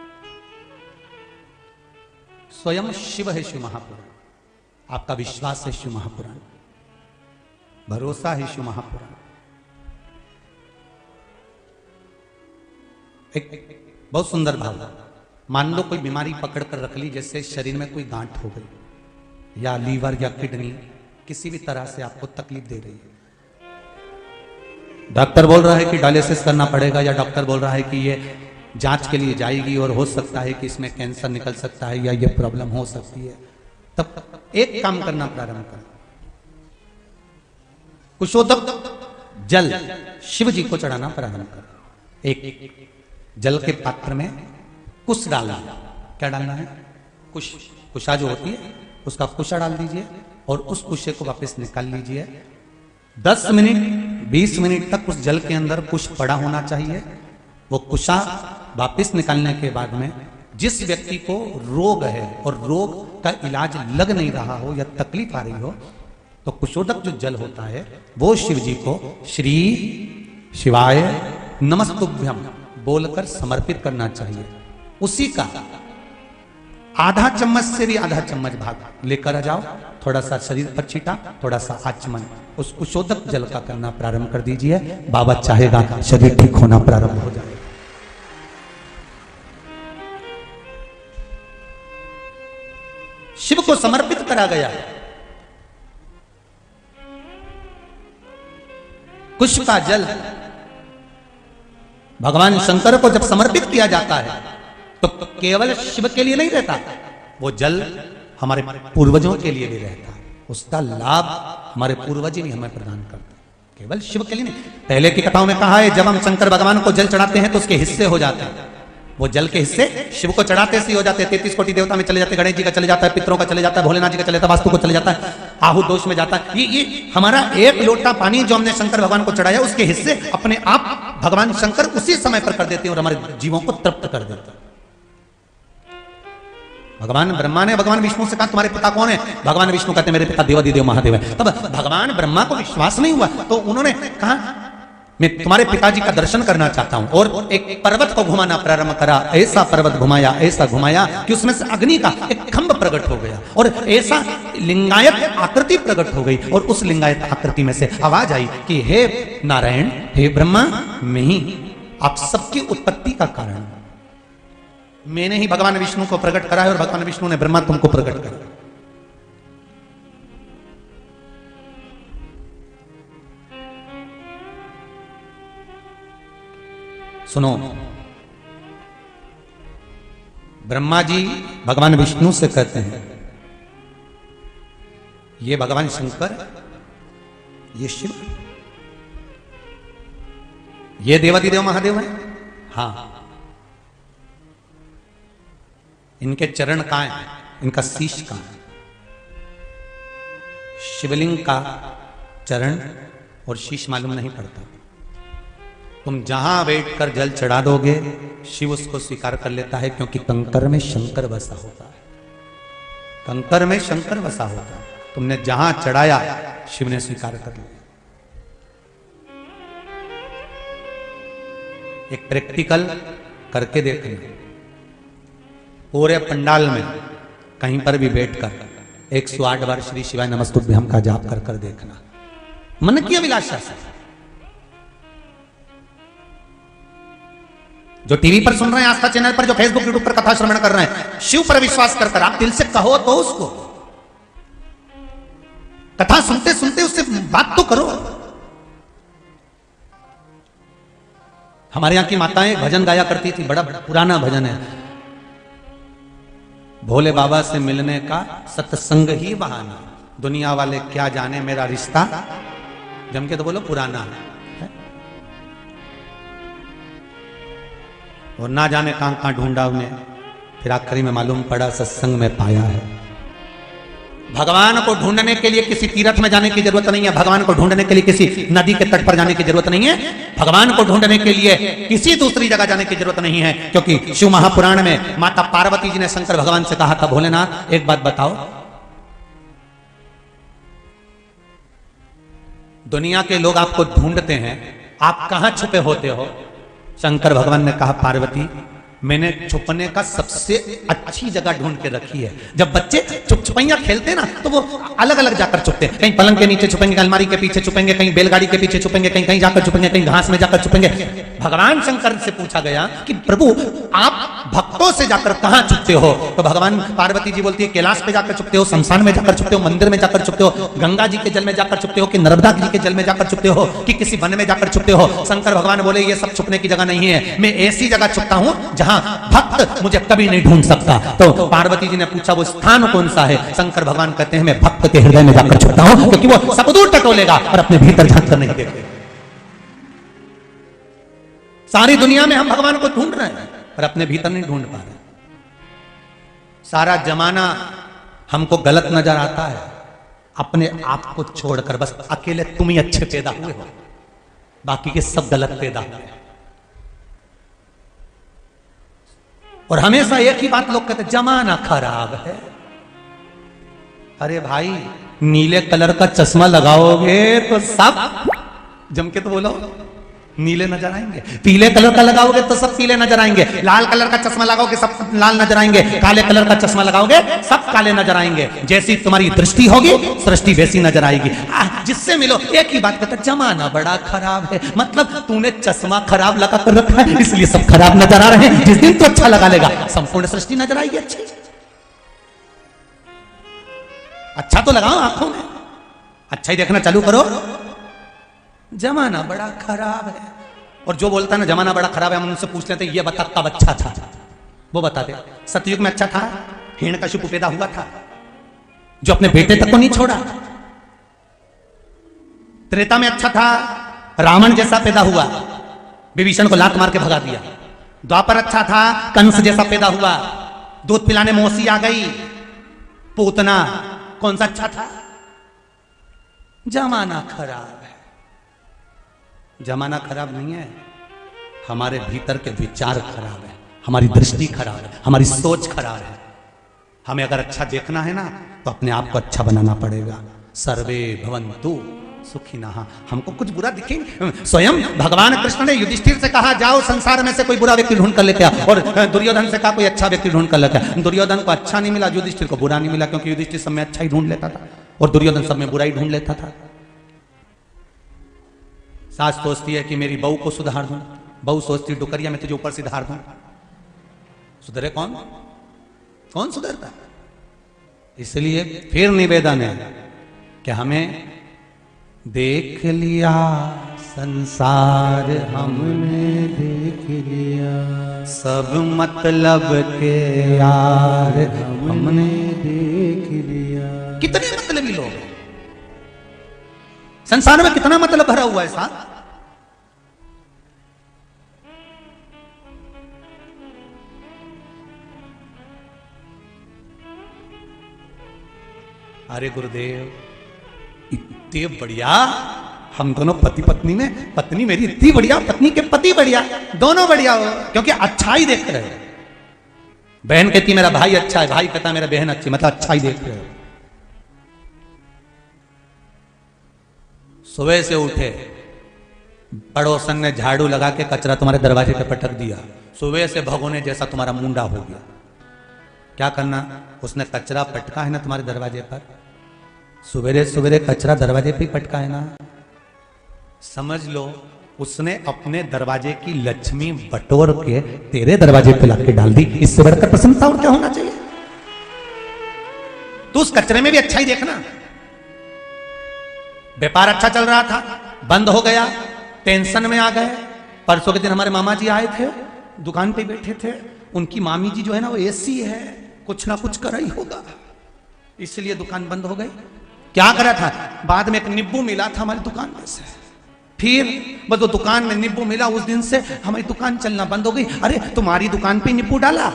A: स्वयं शिव है शिव महापुराण, आपका विश्वास है शिव महापुराण, भरोसा है शिव महापुराण। एक बहुत सुंदर भाव, मान लो कोई बीमारी पकड़ कर रख ली, जैसे शरीर में कोई गांठ हो गई या लीवर या किडनी किसी भी तरह से आपको तकलीफ दे रही है, डॉक्टर बोल रहा है कि डायलिसिस करना पड़ेगा, या डॉक्टर बोल रहा है कि ये जांच के लिए जाएगी और हो सकता है कि इसमें कैंसर निकल सकता है या ये प्रॉब्लम हो सकती है, तब एक काम करना प्रारंभ कर, कुशोदक जल शिव जी को चढ़ाना प्रारंभ कर। एक जल के पात्र में कुश डालना। क्या डालना है? कुश, कुशा जो होती है उसका कुशा डाल दीजिए और उस कुशे को वापस निकाल लीजिए। 10 मिनट 20 मिनट तक उस जल के अंदर कुश पड़ा होना चाहिए। वो कुशा वापस निकालने के बाद में जिस व्यक्ति को रोग है और रोग का इलाज लग नहीं रहा हो या तकलीफ आ रही हो, तो कुशोदक जो जल होता है वो शिव जी को श्री शिवाय नमस्तुभ्यम बोलकर समर्पित करना चाहिए। उसी का आधा चम्मच से भी आधा चम्मच भाग लेकर आ जाओ, थोड़ा सा शरीर पर छीटा, थोड़ा सा आचमन उस कुशोदक जल का करना प्रारंभ कर दीजिए। बाबा चाहेगा शरीर ठीक होना प्रारंभ हो जाए। शिव को समर्पित करा गया। कुश का जल भगवान शंकर को जब समर्पित किया जाता है तो केवल शिव के लिए नहीं रहता, वो जल हमारे पूर्वजों के लिए भी रहता है। उसका लाभ हमारे पूर्वज ही हमें प्रदान करते हैं, केवल शिव के लिए नहीं। पहले की कथाओं में कहा है जब हम शंकर भगवान को जल चढ़ाते हैं तो उसके हिस्से हो जाते हैं। वो जल के हिस्से शिव को चढ़ाते से हो जाते हैं। 33 कोटि देवता में चले जाते हैं, गणेश जी का चले जाता है, पितरों का चले जाता है, भोलेनाथ जी का चले जाता है, वास्तु को चले जाता है, आहु दोष में जाता है। ये हमारा एक लोटा पानी जो हमने शंकर भगवान को चढ़ाया उसके हिस्से अपने आप भगवान शंकर उसी समय पर कर देते हैं और हमारे जीवों को तृप्त कर देते हैं। भगवान ब्रह्मा ने भगवान विष्णु से कहा तुम्हारे पिता कौन है? भगवान विष्णु कहते मेरे पिता देवादिदेव महादेव है। तब भगवान ब्रह्मा को विश्वास नहीं हुआ तो उन्होंने कहा मैं तुम्हारे पिताजी का दर्शन करना चाहता हूं, और एक पर्वत को घुमाना प्रारंभ करा। ऐसा पर्वत घुमाया, ऐसा घुमाया कि उसमें से अग्नि का एक खंभ प्रकट हो गया और ऐसा लिंगायत आकृति प्रकट हो गई, और उस लिंगायत आकृति में से आवाज आई कि हे नारायण, हे ब्रह्मा, मैं ही आप सबकी उत्पत्ति का कारण, मैंने ही भगवान विष्णु को प्रकट करा है और भगवान विष्णु ने ब्रह्मा तुमको प्रकट करा। सुनो, ब्रह्मा जी भगवान विष्णु से कहते हैं ये भगवान शंकर, ये शिव, ये देवादिदेव महादेव हैं। हाँ, इनके चरण कहां हैं, इनका शीश कहां है? शिवलिंग का चरण और शीश मालूम नहीं पड़ता। तुम जहां बैठकर जल चढ़ा दोगे शिव उसको स्वीकार कर लेता है, क्योंकि कंकर में शंकर बसा होता है। कंकर में शंकर बसा होता है। तुमने जहां चढ़ाया शिव ने स्वीकार कर लिया। एक प्रैक्टिकल करके देखना, पूरे पंडाल में कहीं पर भी बैठकर 108 बार श्री शिवाय नमस्तुभ्यम का जाप कर कर देखना, मन की अभिलाषा से। जो टीवी पर सुन रहे हैं, आस्था चैनल पर, जो फेसबुक यूट्यूब पर कथा श्रवण कर रहे हैं, शिव पर विश्वास कर कर आप दिल से कहो तो उसको, कथा सुनते सुनते उससे बात तो करो। हमारे यहां की माताएं भजन गाया करती थी, बड़ा पुराना भजन है, भोले बाबा से मिलने का सत्संग ही बहाना, दुनिया वाले क्या जाने मेरा रिश्ता, जम के तो बोलो पुराना है। और ना जाने कहां कहां ढूंढा उन्हें, फिर आखिरी में मालूम पड़ा सत्संग में पाया है। भगवान को ढूंढने के लिए किसी तीर्थ में जाने की जरूरत नहीं है, भगवान को ढूंढने के लिए किसी नदी के तट पर जाने की जरूरत नहीं है, भगवान को ढूंढने के लिए किसी दूसरी जगह जाने की जरूरत नहीं है। क्योंकि शिव महापुराण में माता पार्वती जी ने शंकर भगवान से कहा था, भोलेनाथ एक बात बताओ, दुनिया के लोग आपको ढूंढते हैं, आप कहां छुपे होते हो? शंकर भगवान ने कहा, पार्वती मैंने छुपने का सबसे अच्छी जगह ढूंढ के रखी है। जब बच्चे चुप छुपैया खेलते ना तो वो अलग अलग जाकर छुपते हैं, कहीं पलंग के नीचे छुपेंगे, अलमारी के पीछे छुपेंगे, कहीं बैलगाड़ी के पीछे छुपेंगे, कहीं कहीं जाकर छुपेंगे, कहीं घास में जाकर छुपेंगे। भगवान शंकर से पूछा गया कि प्रभु आप भक्तों से जाकर कहां छुपते हो? तो भगवान पार्वती जी बोलती है, कैलाश पे जाकर छुपते हो, शमशान में जाकर छुपते हो, मंदिर में जाकर छुपते हो, गंगा जी के जल में जाकर छुपते हो, कि नर्मदा जी के जल में जाकर छुपते हो, कि किसी वन में जाकर छुपते हो? शंकर भगवान बोले, ये सब छुपने की जगह नहीं है, मैं ऐसी जगह छुपता हूं जहां भक्त मुझे कभी नहीं ढूंढ सकता। तो पार्वती जी ने पूछा, वो स्थान कौन सा है? शंकर भगवान कहते हैं, मैं भक्त के हृदय में जाकर छुपता हूं, क्योंकि वो सब दूर टटोलेगा और अपने भीतर झांक कर नहीं देखेगा। सारी दुनिया में हम भगवान को ढूंढ रहे हैं पर अपने भीतर नहीं ढूंढ पा रहे। सारा जमाना हमको गलत नजर आता है, अपने आप को छोड़कर बस अकेले तुम ही अच्छे पैदा हुए हो, बाकी के सब गलत पैदा हुए। और हमेशा एक ही बात लोग कहते, जमाना खराब है। अरे भाई, नीले कलर का चश्मा लगाओगे तो सब, जम के तो बोलो, नीले नजर आएंगे। पीले कलर का लगाओगे तो सब पीले नजर आएंगे। लाल कलर का चश्मा लगाओगे सब लाल नजर आएंगे। काले कलर का चश्मा लगाओगे सब काले नजर आएंगे। जैसी तुम्हारी दृष्टि होगी सृष्टि वैसी नजर आएगी। जिससे मिलो एक ही बात कहता, जमाना बड़ा खराब है। मतलब तूने चश्मा खराब लगा कर रखा है इसलिए सब खराब नजर आ रहे हैं। जिस दिन तो अच्छा लगा लेगा संपूर्ण सृष्टि नजर आएगी अच्छी। अच्छा तो लगाओ आंखों में, अच्छा ही देखना चालू करो। जमाना बड़ा खराब है। और जो बोलता है ना जमाना बड़ा खराब है, हम उनसे पूछ लेते ये बता कब अच्छा था, वो बताते सतयुग में अच्छा था, हिरण्यकशिपु पैदा हुआ था जो अपने बेटे तक को नहीं छोड़ा। त्रेता में अच्छा था, रावण जैसा पैदा हुआ, विभीषण को लात मार के भगा दिया। द्वापर अच्छा था, कंस जैसा पैदा हुआ, दूध पिलाने मौसी आ गई। पूतना कौन सा अच्छा था? जमाना खराब है। जमाना खराब नहीं है, हमारे भीतर के विचार खराब है, हमारी दृष्टि खराब है, हमारी सोच खराब है। हमें अगर अच्छा देखना है ना तो अपने आप को अच्छा बनाना पड़ेगा। सर्वे भवन्तु सुखिनः। हमको कुछ बुरा दिखेंगे, स्वयं भगवान कृष्ण ने युधिष्ठिर से कहा जाओ संसार में से कोई बुरा व्यक्ति ढूंढ कर लेके आ, और दुर्योधन से कहा कोई अच्छा व्यक्ति ढूंढ कर लेके आ। दुर्योधन को अच्छा नहीं मिला, युधिष्ठिर को बुरा नहीं मिला, क्योंकि युधिष्ठिर सब में अच्छा ही ढूंढ लेता था और दुर्योधन सब में बुरा ही ढूंढ लेता था। सास सोचती है कि मेरी बहू को सुधार दूं, बहू सोचती है डुकरिया में तुझे ऊपर से धार दूं। सुधरे कौन? कौन सुधरता? इसलिए फिर निवेदन है कि हमें देख लिया संसार, हमने देख लिया सब मतलब के यार, हमने देख लिया। कितने मतलबी लोग संसार में कितना मतलब भरा हुआ है साहब। अरे गुरुदेव, इतने बढ़िया, हम दोनों पति पत्नी में, पत्नी मेरी इतनी बढ़िया, पत्नी के पति बढ़िया, दोनों बढ़िया हो, क्योंकि अच्छा ही देख रहे हो। बहन कहती मेरा भाई अच्छा है, भाई कहता मेरा बहन अच्छी, मतलब अच्छा ही देख रहे हो। सुबह से उठे, पड़ोसन ने झाड़ू लगा के कचरा तुम्हारे दरवाजे पे पटक दिया, सुबह से भगोने जैसा तुम्हारा मुंडा हो गया। क्या करना? उसने कचरा पटका है ना तुम्हारे दरवाजे पर, सवेरे सवेरे कचरा दरवाजे पे पटका है ना, समझ लो उसने अपने दरवाजे की लक्ष्मी बटोर के तेरे दरवाजे पे लाके डाल दी। इससे बढ़कर प्रशंसा और क्या होना चाहिए? तो उस कचरे में भी अच्छा ही देखना। व्यापार अच्छा चल रहा था, बंद हो गया, टेंशन में आ गए। परसों के दिन हमारे मामा जी आए थे, दुकान पे बैठे थे, उनकी मामी जी जो है ना वो एसी है, कुछ ना कुछ कर ही होगा, इसलिए दुकान बंद हो गई। क्या करा था? बाद में एक नींबू मिला था हमारी दुकान में से, फिर बस वो दुकान में नींबू मिला, उस दिन से हमारी दुकान चलना बंद हो गई। अरे तुम्हारी दुकान पे नींबू डाला,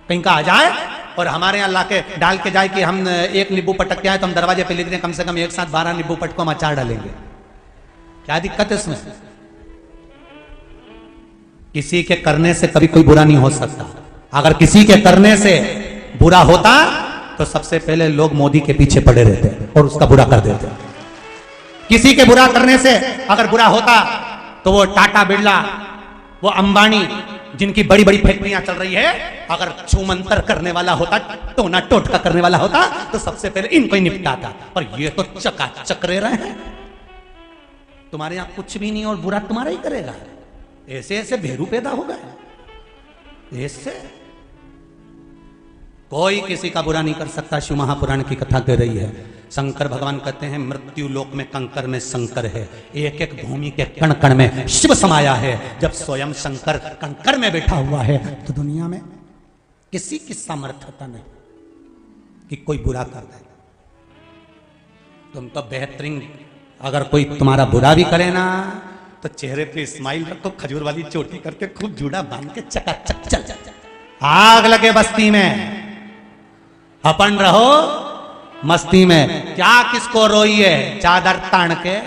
A: कहीं का आ जाए और हमारे यहाँ लाके डाल के जाए कि हम एक नींबू पटक के आए तो हम दरवाजे पे लिख दें कम से कम एक साथ 12 नींबू पटको हम अचार डालेंगे। क्या दिक्कत है इसमें? किसी के करने से कभी कोई बुरा नहीं हो सकता। अगर किसी के करने से बुरा होता तो सबसे पहले लोग मोदी के पीछे पड़े रहते और उसका बुरा कर देते। किसी के बुरा करने से अगर बुरा होता तो वो टाटा बिरला, वो अंबानी, जिनकी बड़ी बड़ी फैक्ट्रियां चल रही है, अगर छूमंतर करने वाला होता, टोना टोटका करने वाला होता तो सबसे पहले इनको ही निपटाता। और ये तो चकाचक रह रहे हैं, तुम्हारे यहां कुछ भी नहीं और बुरा तुम्हारा ही करेगा। ऐसे ऐसे भेरू पैदा हो गए, ऐसे कोई किसी का बुरा नहीं कर सकता। शिव महापुराण की कथा कह रही है, शंकर भगवान कहते हैं मृत्यु लोक में कंकर में शंकर है, एक एक भूमि के कण कण में शिव समाया है। जब स्वयं शंकर कंकर में बैठा हुआ है तो दुनिया में किसी की सामर्थ्यता नहीं कि कोई बुरा कर दे। तुम तो बेहतरीन, अगर कोई तुम्हारा बुरा भी करे ना तो चेहरे पे स्माइल रखो, खजूर वाली चोटी करके खूब जूड़ा बांध के चकाचक चल चल। आग लगे बस्ती में, अपन रहो मस्ती में। क्या किसको रोइए, चादर तान के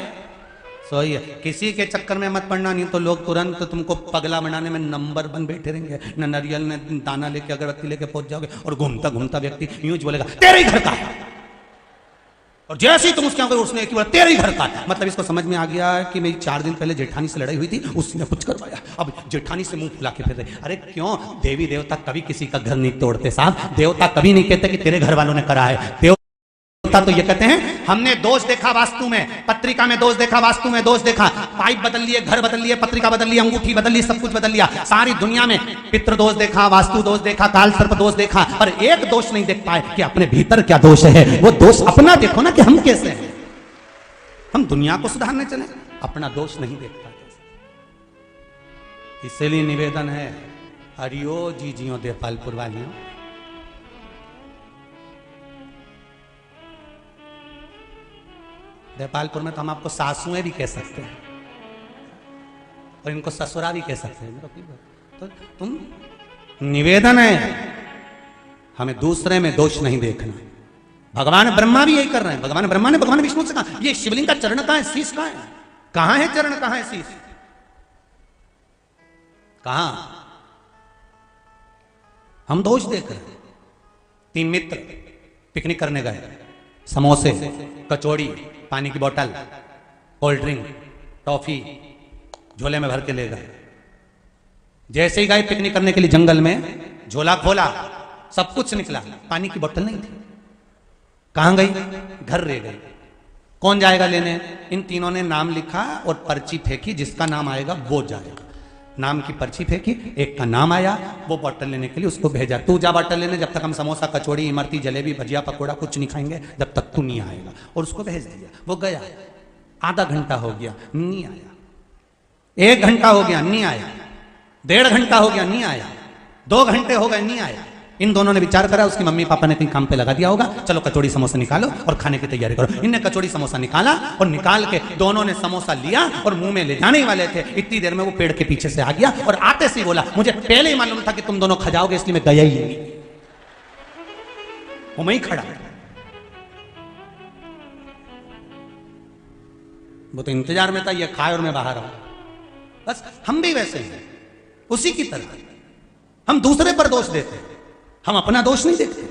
A: सोइए। किसी के चक्कर में मत पड़ना, नहीं तो लोग तुरंत तुमको पगला बनाने में नंबर 1 बैठे रहेंगे। न नारियल ने दाना लेके अगरबत्ती लेके पहुंच जाओगे और घूमता घूमता व्यक्ति यूं बोलेगा तेरे ही घर का है, और जैसे ही तुम उसके आगे उसने एक बार तेरे ही घर का है। मतलब इसको समझ में आ गया कि मेरी 4 दिन पहले जेठानी से लड़ाई हुई थी, उसने कुछ करवाया, अब जेठानी से मुंह फुला के फिर रहे। अरे क्यों? देवी देवता कभी किसी का घर नहीं तोड़ते साहब। देवता कभी नहीं कहते कि तेरे घर वालों ने करा है। देवता तो ये कहते हैं हमने दोष देखा वास्तु में, पत्रिका में दोष देखा, वास्तु में दोष देखा, पाइप बदल लिए, घर बदल लिए, पत्रिका बदल ली, अंगूठी बदल ली, सब कुछ बदल लिया। सारी दुनिया में पितृ दोष देखा, वास्तु दोष देखा, काल सर्प दोष देखा, पर एक दोष नहीं देख पाए कि अपने भीतर क्या दोष है। वो दोष अपना देखो ना कि हम कैसे हैं। हम दुनिया को सुधारने चले, अपना दोष नहीं देख पाते। इसलिए निवेदन है, हरियो जी जियो देपालपुर वालियों, देपालपुर में तो हम आपको सासुएं भी कह सकते हैं और इनको ससुरा भी कह सकते हैं। तो तुम, निवेदन है हमें दूसरे में दोष नहीं देखना। भगवान ब्रह्मा भी यही कर रहे हैं। भगवान ब्रह्मा ने भगवान विष्णु से कहा ये शिवलिंग का चरण कहां है, शीश कहां है? कहां है चरण, कहां है शीश? कहां? हम दोष देख रहे हैं। 3 मित्र पिकनिक करने गए, समोसे, कचौड़ी, पानी की बोतल, कोल्ड ड्रिंक, टॉफी झोले में भर के ले गए। जैसे ही गए पिकनिक करने के लिए जंगल में, झोला खोला, सब कुछ निकला, पानी की बोतल नहीं थी। कहां गई? घर रह गई। कौन जाएगा लेने? इन तीनों ने नाम लिखा और पर्ची फेंकी, जिसका नाम आएगा वो जाएगा। नाम की पर्ची फेंकी, एक का नाम आया, वो बोतल लेने के लिए उसको भेजा, तू जा बोतल लेने, जब तक हम समोसा, कचौड़ी, इमरती, जलेबी, भजिया, पकौड़ा कुछ नहीं खाएंगे जब तक तू नहीं आएगा। और उसको भेज दिया। वो गया, आधा घंटा हो गया नहीं आया, 1 घंटा हो गया नहीं आया, 1.5 घंटा हो गया नहीं आया, 2 घंटे हो गए नहीं आया, इन दोनों ने विचार करा, उसकी मम्मी पापा ने कहीं काम पे लगा दिया होगा, चलो कचौड़ी समोसा निकालो और खाने की तैयारी करो। इनने कचौड़ी समोसा निकाला और निकाल के दोनों ने समोसा लिया और मुंह में ले जाने ही वाले थे, इतनी देर में वो पेड़ के पीछे से आ गया और आते से बोला, मुझे पहले ही मालूम था कि तुम दोनों खा जाओगे, इसलिए मैं गया ही नहीं। वो वहीं खड़ा, वो तो इंतजार में था ये खाए और मैं बाहर आऊं। बस हम भी वैसे हैं, उसी की तरह हम दूसरे पर दोष देते हैं, हम अपना दोष नहीं देखते।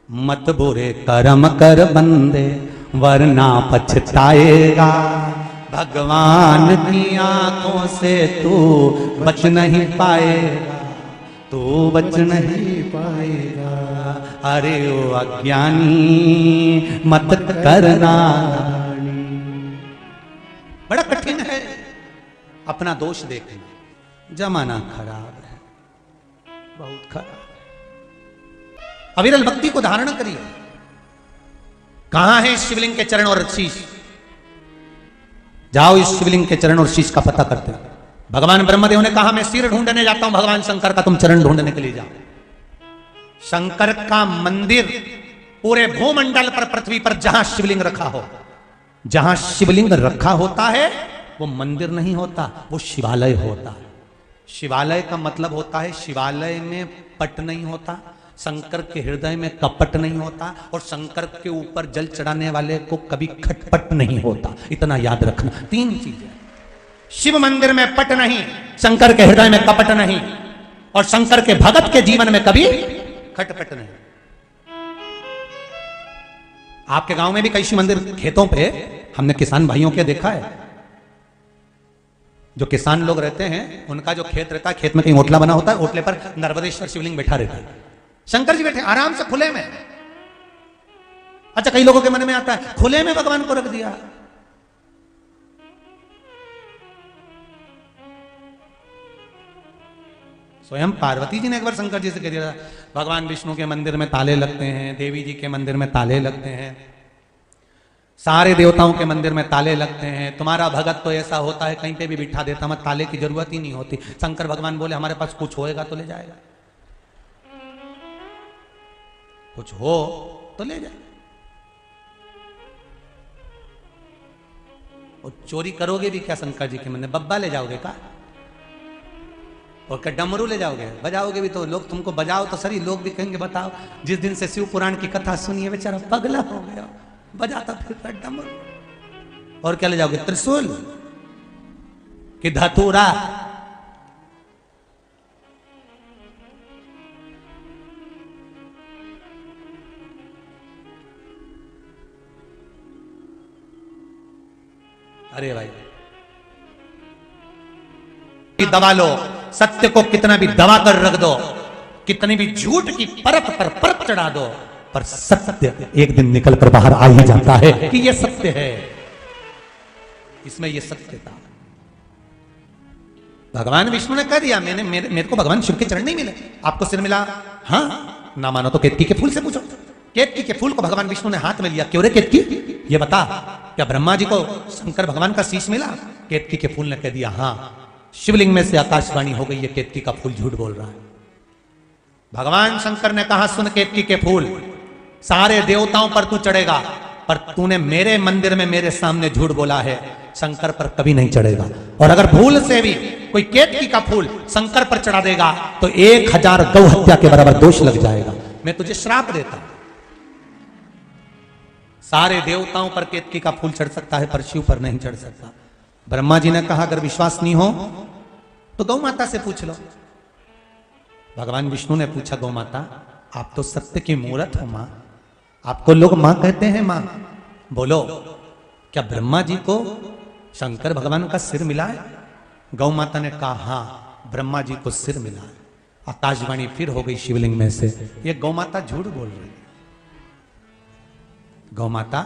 A: मत बुरे कर्म कर बंदे वरना पछताएगा, भगवान की आंखों से तू बच नहीं पाएगा, तू बच नहीं पाएगा। अरे ओ अज्ञानी मत करना, बड़ा कठिन है अपना दोष देखना। जमाना खराब है, बहुत खराब है। अविरल भक्ति को धारण करिए। कहां है शिवलिंग के चरण और शीश? जाओ इस शिवलिंग के चरण और शीश का पता करते हैं। भगवान ब्रह्मदेव ने कहा मैं सिर ढूंढने जाता हूं, भगवान शंकर का तुम चरण ढूंढने के लिए जाओ। शंकर का मंदिर पूरे भूमंडल पर, पृथ्वी पर जहां शिवलिंग रखा हो, जहां शिवलिंग रखा होता है वो मंदिर नहीं होता, वो शिवालय होता है। शिवालय का मतलब होता है शिवालय में पट नहीं होता, शंकर के हृदय में कपट नहीं होता, और शंकर के ऊपर जल चढ़ाने वाले को कभी खटपट नहीं होता। इतना याद रखना। 3 चीजें, शिव मंदिर में पट नहीं, शंकर के हृदय में कपट नहीं, और शंकर के भगत के जीवन में कभी खटपट नहीं। आपके गांव में भी कई शिव मंदिर खेतों पे हमने किसान भाइयों के देखा है, जो किसान लोग रहते हैं उनका जो खेत रहता है, खेत में कहीं ओटला बना होता है, ओटले पर नर्मदेश्वर शिवलिंग बैठा रहता है, शंकर जी बैठे आराम से खुले में। अच्छा, कई लोगों के मन में आता है खुले में भगवान को रख दिया। स्वयं पार्वती जी ने एक बार शंकर जी से कह दिया, भगवान विष्णु के मंदिर में ताले लगते हैं, देवी जी के मंदिर में ताले लगते हैं, सारे देवताओं के मंदिर में ताले लगते हैं, तुम्हारा भगत तो ऐसा होता है कहीं पे भी बिठा देता, मत ताले की जरूरत ही नहीं होती। शंकर भगवान बोले हमारे पास कुछ होएगा तो ले जाएगा, कुछ हो तो ले जाए, और चोरी करोगे भी क्या शंकर जी के मंदिर? बब्बा ले जाओगे का? और क्या डमरू ले जाओगे? बजाओगे भी तो लोग तुमको बजाओ तो सही, लोग भी कहेंगे बताओ जिस दिन से शिव पुराण की कथा सुनी है बेचारा पगला हो गया, बजाता फिरता डमरू। और क्या ले जाओगे? त्रिशूल कि धतूरा? अरे भाई दबा लो, सत्य को कितना भी दबा कर रख दो, कितनी भी झूठ की परत पर परत चढ़ा दो, पर सत्य एक दिन निकल कर बाहर आ ही जाता है कि यह सत्य है, इसमें यह सत्य था। भगवान विष्णु ने कह दिया, मेरे को भगवान शिव के चरण नहीं मिले, आपको सिर मिला? हाँ, ना मानो तो केतकी के फूल से पूछो। केतकी के फूल को भगवान विष्णु ने हाथ में लिया, क्यों रे केतकी ये बता, क्या ब्रह्मा जी को शंकर भगवान का शीश मिला? केतकी के फूल ने कह दिया हाँ, शिवलिंग में से आकाशवाणी हो गई, ये केतकी का फूल झूठ बोल रहा है। भगवान शंकर ने कहा सुन केतकी के फूल, सारे देवताओं पर तू चढ़ेगा, पर तूने मेरे मंदिर में मेरे सामने झूठ बोला है, शंकर पर कभी नहीं चढ़ेगा। और अगर भूल से भी कोई केतकी का फूल शंकर पर चढ़ा देगा तो 1000 गौ हत्या के बराबर दोष लग जाएगा। मैं तुझे श्राप देता हूं। सारे देवताओं पर केतकी का फूल चढ़ सकता है, पर शिव पर नहीं चढ़ सकता। ब्रह्मा जी ने कहा अगर विश्वास नहीं हो तो गौ माता से पूछ लो। भगवान विष्णु ने पूछा गौ माता आप तो सत्य की मूर्त हो मां, आपको लोग मां कहते हैं मां, बोलो क्या ब्रह्मा जी को शंकर भगवान का सिर मिला है? गौ माता ने कहा हाँ, ब्रह्मा जी को सिर मिला है। आकाशवाणी फिर हो गई शिवलिंग में से, ये गौ माता झूठ बोल रही है। गौ माता,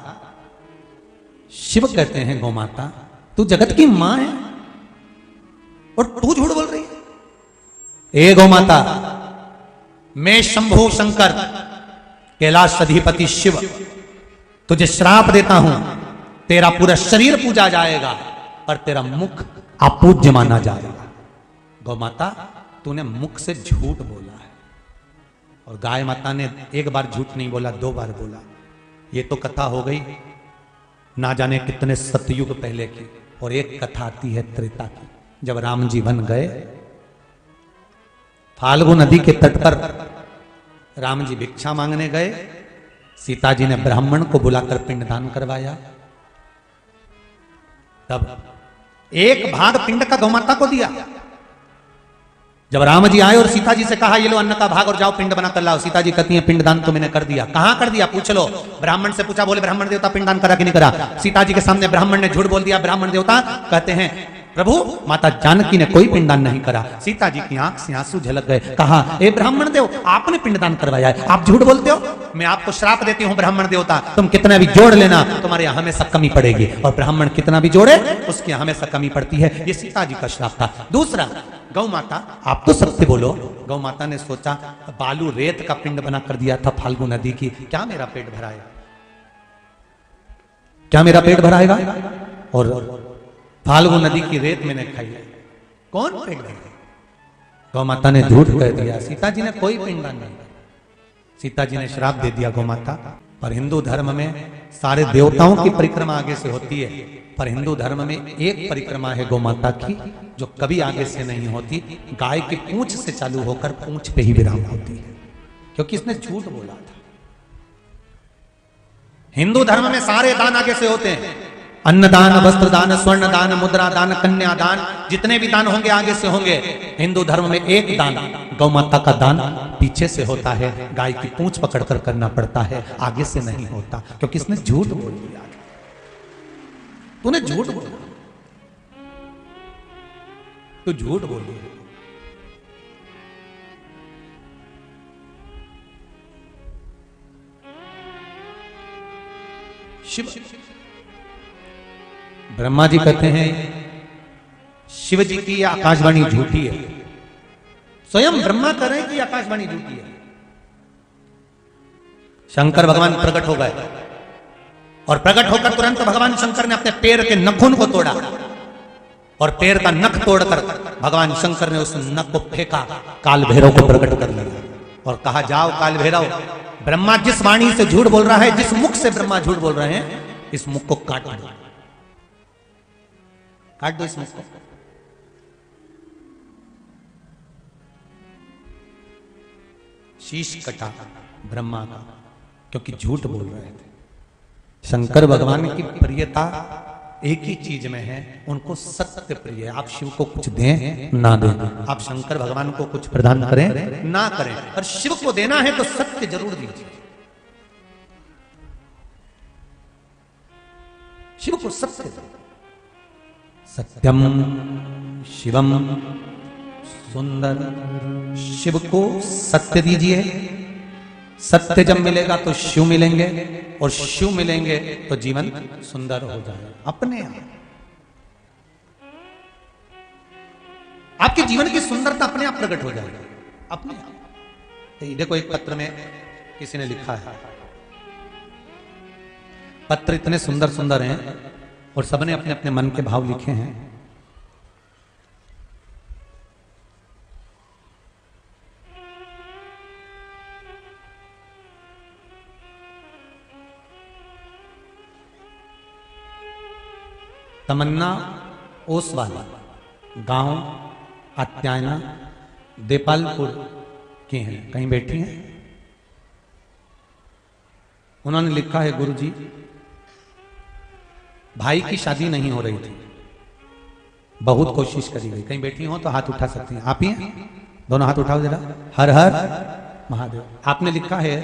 A: शिव कहते हैं गौ माता तू जगत की मां है और तू झूठ बोल रही है। ए गौ माता, मैं शंभु शंकर कैलाश अधिपति शिव तुझे श्राप देता हूं, तेरा पूरा शरीर पूजा जाएगा और तेरा मुख अपूज्य माना जाएगा। गौ माता तूने मुख से झूठ बोला है और गाय माता ने एक बार झूठ नहीं बोला, 2 बार बोला। ये तो कथा हो गई ना जाने कितने सतयुग पहले की। और एक कथा आती है त्रेता की, जब राम जी वन गए, फाल्गु नदी के तट पर राम जी भिक्षा मांगने गए। सीता जी ने ब्राह्मण को बुलाकर पिंडदान करवाया। तब एक भाग पिंड का गौमाता को दिया। जब राम जी आए और सीता जी से कहा ये लो अन्न का भाग और जाओ पिंड बना कर लाओ, सीता जी कहती है पिंडदान तो मैंने कर दिया। कहां कर दिया पूछ लो। ब्राह्मण से पूछा, बोले ब्राह्मण देवता पिंडदान करा कि नहीं करा। सीता जी के सामने ब्राह्मण ने झूठ बोल दिया। ब्राह्मण देवता कहते हैं प्रभु माता जानकी ने कोई पिंडदान नहीं करा। सीता जी की आंख से आंसू झलक गए। कहा ए ब्राह्मण देव, आपने पिंडदान करवाया है, आप झूठ बोलते हो। मैं आपको श्राप देती हूं ब्राह्मण देवता, तुम कितना भी जोड़ लेना तुम्हारे यहां हमेशा कमी पड़ेगी। और ब्राह्मण कितना भी जोड़े उसकी हमेशा कमी पड़ती है। ये सीता जी का श्राप था। दूसरा, गौ माता, आप तो सत्य बोलो। गौ माता ने सोचा बालू रेत का पिंड बना कर दिया था फाल्गु नदी की, क्या मेरा पेट भराएगा, क्या मेरा पेट भराएगा। और फाल्गु नदी की रेत मैंने खाई है, कौन पेट भरेगा। गौ माता ने झूठ कह दिया। सीता जी ने कोई पिंडदान नहीं किया। सीता जी ने श्राप दे दिया गौ माता। पर हिंदू धर्म में सारे देवताओं की परिक्रमा आगे से होती है, पर हिंदू धर्म में एक परिक्रमा है गौ माता की जो कभी आगे से नहीं होती। गाय की पूंछ से चालू होकर पूंछ पे ही विराम होती है, क्योंकि इसने झूठ बोला था। हिंदू धर्म में सारे दान आगे से होते हैं। अन्नदान, वस्त्र दान, स्वर्ण दान, मुद्रा दान, कन्या दान, जितने भी दान होंगे आगे से होंगे। हिंदू धर्म में एक दान गौ माता का दान पीछे से होता है, गाय की पूंछ पकड़कर करना पड़ता है, आगे से नहीं होता, क्योंकि इसने झूठ बोल दिया। तूने झूठ बोला, तू झूठ बोल दिया। शिव, ब्रह्मा जी कहते हैं शिव जी की आकाशवाणी झूठी है। स्वयं ब्रह्मा कह रहे हैं कि आकाशवाणी झूठी है। शंकर भगवान प्रकट हो गए और प्रकट होकर तुरंत भगवान शंकर ने अपने पैर के नखून को तोड़ा और पैर का नख तोड़कर भगवान शंकर ने उस नख को फेंका, काल भैरव को प्रकट कर लिया और कहा जाओ काल भैरव, ब्रह्मा जिस वाणी से झूठ बोल रहा है, जिस मुख से ब्रह्मा झूठ बोल रहे हैं, इस मुख को काट दो, काट दो इस मुख को। शीश कटा ब्रह्मा का, क्योंकि झूठ बोल रहे थे। शंकर भगवान की प्रियता एक ही चीज में है, उनको सत्य प्रिय है। आप शिव को कुछ दें ना दें, आप शंकर भगवान को कुछ प्रदान करें ना करें, और शिव को देना है तो सत्य जरूर दीजिए। शिव को सत्य दो। सत्यम शिवम सुंदर, शिव को सत्य दीजिए। सत्य जब मिलेगा तो शिव मिलेंगे, और शिव मिलेंगे तो जीवन सुंदर हो जाएगा अपने आप। आपके जीवन की सुंदरता अपने आप प्रकट हो जाएगी अपने आप। देखो एक पत्र में किसी ने लिखा है, पत्र इतने सुंदर सुंदर हैं और सबने अपने अपने मन के भाव लिखे हैं। तमन्ना ओसवाल, गांव आत्यायना देपालपुर की हैं, कहीं बैठी हैं। उन्होंने लिखा है, गुरुजी भाई की शादी नहीं हो रही थी, बहुत कोशिश करी गई। कहीं बैठी हो तो हाथ उठा सकती हैं। आप ही हैं? दोनों हाथ उठाओ जरा। हर हर महादेव। आपने लिखा है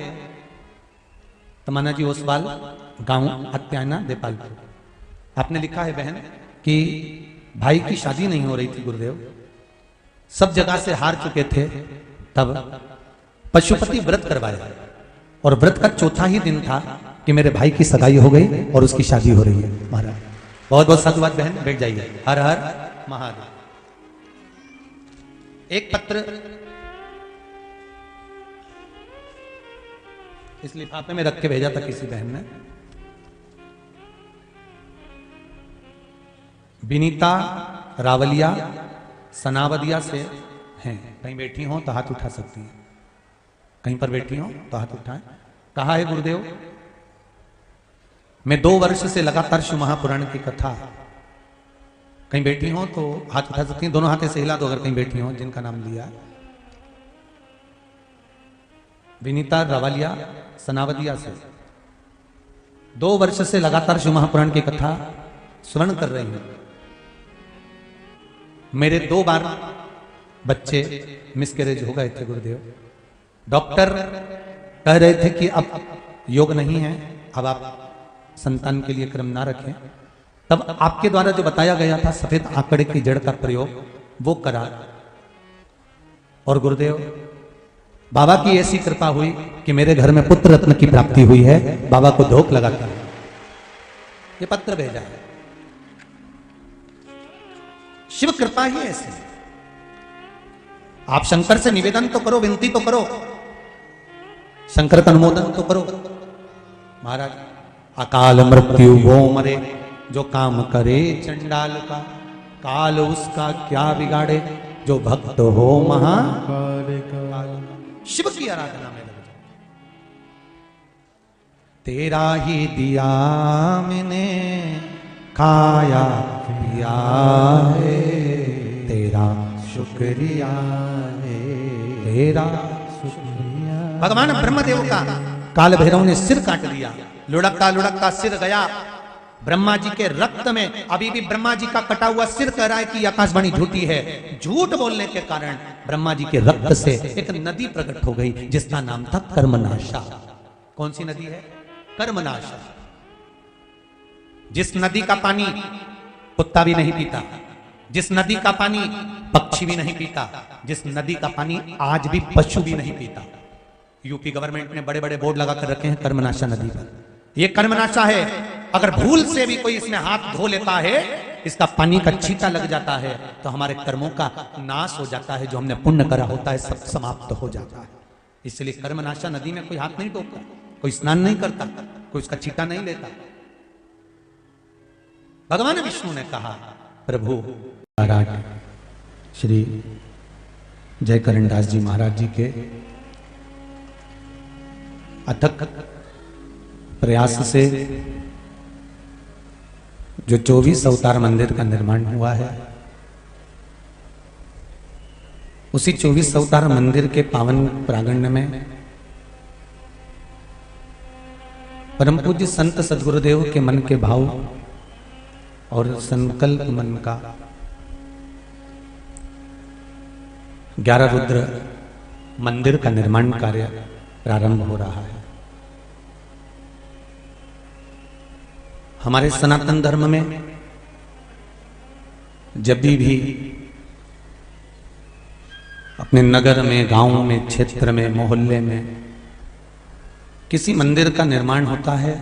A: तमन्ना जी ओसवाल, गांव आत्यायना देपालपुर। आपने लिखा है बहन कि भाई की शादी नहीं हो रही थी गुरुदेव, सब जगह से हार चुके थे, तब पशुपति व्रत करवाया और व्रत का चौथा ही दिन था कि मेरे भाई की सगाई हो गई और उसकी शादी हो रही है। महाराज बहुत बहुत साधुवाद बहन, बैठ जाइए। हर हर महादेव। एक पत्र इस लिफाफे में रख के भेजा था किसी बहन ने। विनीता रावलिया सनावदिया से हैं, कहीं बैठी हो तो हाथ उठा सकती हैं। कहीं पर बैठी हो तो हाथ उठाएं। कहा है गुरुदेव, मैं 2 वर्ष से लगातार शिव महापुराण की कथा, कहीं बैठी हो तो हाथ उठा सकती हैं, दोनों हाथ से हिला दो अगर कहीं बैठी हो जिनका नाम लिया। विनीता रवालिया सनावदिया से 2 वर्ष से लगातार शिव महापुराण की कथा श्रवण कर रही हूं। मेरे 2 बार बच्चे मिसकैरेज हो गए थे गुरुदेव। डॉक्टर कह रहे थे कि अब योग नहीं है, अब आप संतान के लिए क्रम ना रखें। तब आपके द्वारा जो बताया गया था सफेद आंकड़े की जड़ का प्रयोग, वो करा। और गुरुदेव बाबा की ऐसी कृपा हुई कि मेरे घर में पुत्र रत्न की प्राप्ति हुई है। बाबा को धोख लगाता है, ये पत्र भेजा है। शिव कृपा ही ऐसी। आप शंकर से निवेदन तो करो, विनती तो करो, शंकर का अनुमोदन तो करो। महाराज अकाल मृत्यु वो मरे, जो काम करे चंडाल का, काल उसका क्या बिगाड़े, जो भक्त हो महा। शिव की आराधना में लग जाओ। तेरा ही दिया मैंने खाया पिया है, तेरा शुक्रिया है, तेरा शुक्रिया। भगवान ब्रह्मदेव का काल भैरव ने सिर काट दिया, लुढ़कता लुढ़कता सिर गया ब्रह्मा जी के रक्त में। अभी भी ब्रह्मा जी का कटा हुआ सिर कह रहा है कि आकाशवाणी झूठी है। झूठ बोलने के कारण ब्रह्मा जी के रक्त से एक नदी प्रकट हो गई जिसका नाम था कर्मनाशा। कौन सी नदी है? कर्मनाशा। जिस नदी का पानी कुत्ता भी नहीं पीता, जिस नदी का पानी पक्षी भी नहीं पीता, जिस नदी का पानी आज भी पशु भी नहीं पीता। यूपी गवर्नमेंट ने बड़े बड़े बोर्ड लगा कर रखे हैं कर्मनाशा नदी पर। यह कर्मनाशा है। अगर भूल से भी कोई इसमें हाथ धो लेता है, इसका पानी का छींटा लग जाता है, तो हमारे कर्मों का नाश हो जाता है। जो हमने पुण्य करा होता है सब समाप्त हो जाता है। इसलिए कर्मनाशा नदी में कोई हाथ नहीं धोता, कोई स्नान नहीं करता, कोई उसका छींटा नहीं लेता। भगवान विष्णु ने कहा, प्रभु महाराज श्री जयकरण दास जी महाराज जी के अथक प्रयास से जो 24 अवतार मंदिर का निर्माण हुआ है, उसी 24 अवतार मंदिर के पावन प्रांगण में परम पूज्य संत सदगुरुदेव के मन के भाव और संकल्प मन का 11 रुद्र मंदिर का निर्माण कार्य प्रारंभ हो रहा है। हमारे सनातन धर्म में जब भी अपने नगर में, गांव में, क्षेत्र में, मोहल्ले में किसी मंदिर का निर्माण होता है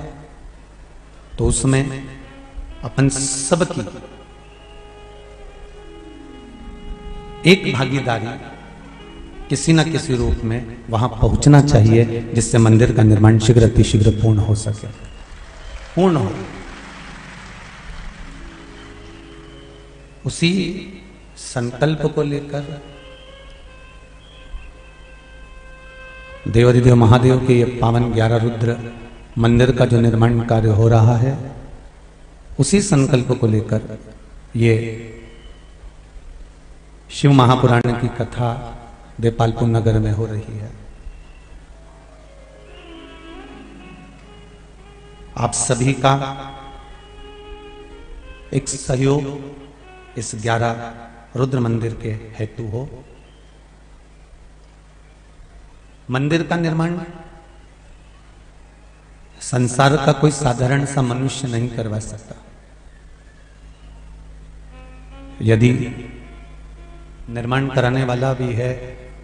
A: तो उसमें अपन सबकी एक भागीदारी किसी न किसी रूप में वहां पहुंचना चाहिए, जिससे मंदिर का निर्माण शीघ्र अतिशीघ्र पूर्ण हो सके, पूर्ण हो। उसी संकल्प को लेकर देवाधिदेव महादेव के ये पावन 11 रुद्र मंदिर का जो निर्माण कार्य हो रहा है, उसी संकल्प को लेकर ये शिव महापुराण की कथा देपालपुर नगर में हो रही है। आप सभी का एक सहयोग इस 11 रुद्र मंदिर के हेतु हो। मंदिर का निर्माण संसार का कोई साधारण सा मनुष्य नहीं करवा सकता। यदि निर्माण कराने वाला भी है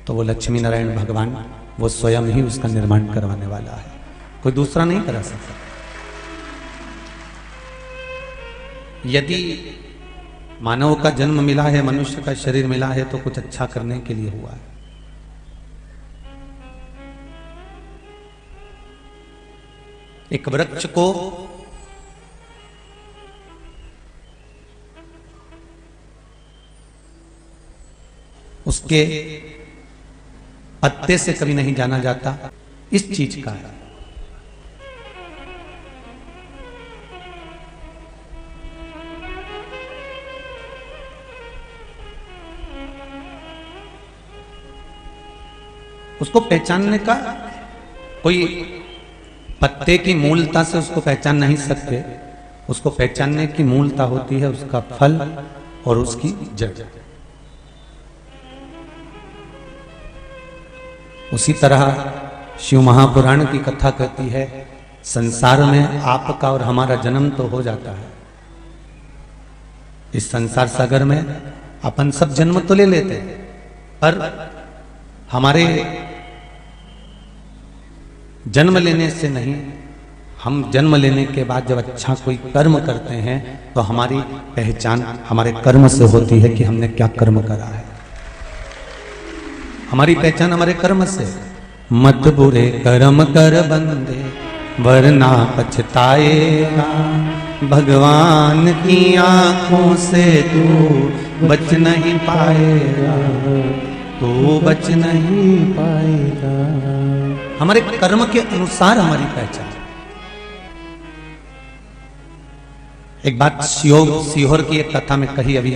A: तो वो लक्ष्मी नारायण भगवान, वो स्वयं ही उसका निर्माण करवाने वाला है, कोई दूसरा नहीं करा सकता। यदि मानव का जन्म मिला है, मनुष्य का शरीर मिला है, तो कुछ अच्छा करने के लिए हुआ है। एक वृक्ष को उसके पत्ते से कभी नहीं जाना जाता, इस चीज का है। उसको पहचानने का कोई पत्ते की मूलता से उसको पहचान नहीं सकते, उसको पहचानने की मूलता होती है उसका फल और उसकी जड़। उसी तरह शिव महापुराण की कथा कहती है, संसार में आपका और हमारा जन्म तो हो जाता है, इस संसार सागर में अपन सब जन्म तो ले लेते हैं, पर हमारे जन्म लेने से नहीं, हम जन्म लेने के बाद जब अच्छा कोई कर्म करते हैं तो हमारी पहचान हमारे कर्म से होती है कि हमने क्या कर्म करा है। हमारी पहचान हमारे कर्म से। मत बुरे कर्म कर बंदे वरना पछताएगा, भगवान की आंखों से तू बच नहीं पाएगा, तू बच नहीं पाएगा। हमारे कर्म के अनुसार हमारी पहचान। एक बात सीहोर की एक कथा में कही, अभी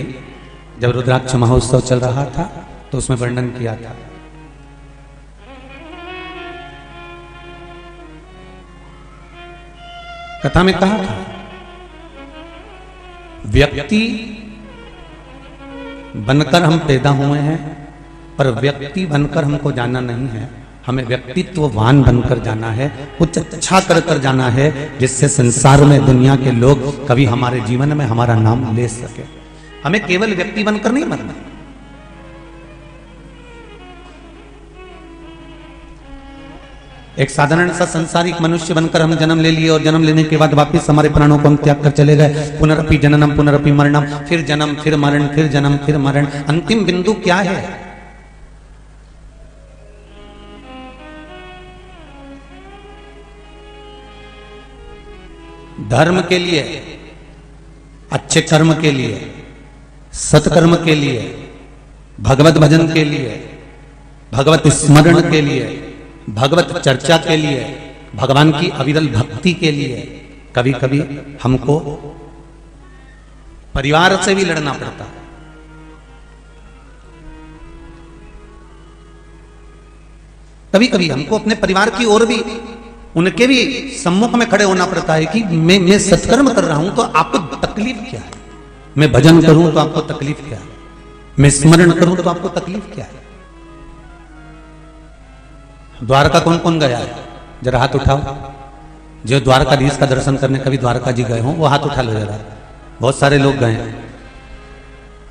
A: जब रुद्राक्ष महोत्सव चल रहा था तो उसमें वर्णन किया था। कथा में कहा था, व्यक्ति बनकर हम पैदा हुए हैं, पर व्यक्ति बनकर हमको जाना नहीं है, हमें व्यक्तित्ववान बनकर जाना है, कुछ अच्छा कर कर जाना है, जिससे संसार में दुनिया के लोग कभी हमारे जीवन में हमारा नाम ले सके। हमें केवल व्यक्ति बनकर नहीं मरना। एक साधारण सा संसारिक मनुष्य बनकर हम जन्म ले लिए और जन्म लेने के बाद वापस हमारे प्राणों को हम त्याग कर चले गए। पुनरपि जननम पुनरपि मरणम, फिर जन्म फिर मरण, फिर जन्म फिर मरण। अंतिम बिंदु क्या है? धर्म के लिए, अच्छे कर्म के लिए, सत्कर्म के लिए, भगवत भजन के लिए, भगवत स्मरण के लिए, भगवत चर्चा के लिए, भगवान की अविरल भक्ति के लिए कभी कभी हमको परिवार से भी लड़ना पड़ता। कभी कभी हमको अपने परिवार की ओर भी, उनके भी सम्मुख में खड़े होना पड़ता है कि मैं सत्कर्म कर रहा हूं तो आपको तकलीफ क्या है, मैं भजन करूं तो आपको तकलीफ क्या है, मैं स्मरण करूं तो आपको तकलीफ क्या है। द्वारका कौन कौन गया है? जरा हाथ उठाओ। जो द्वारकाधीश का दर्शन करने कभी द्वारका जी गए हो वो हाथ उठा लो जरा। बहुत सारे लोग गए हैं।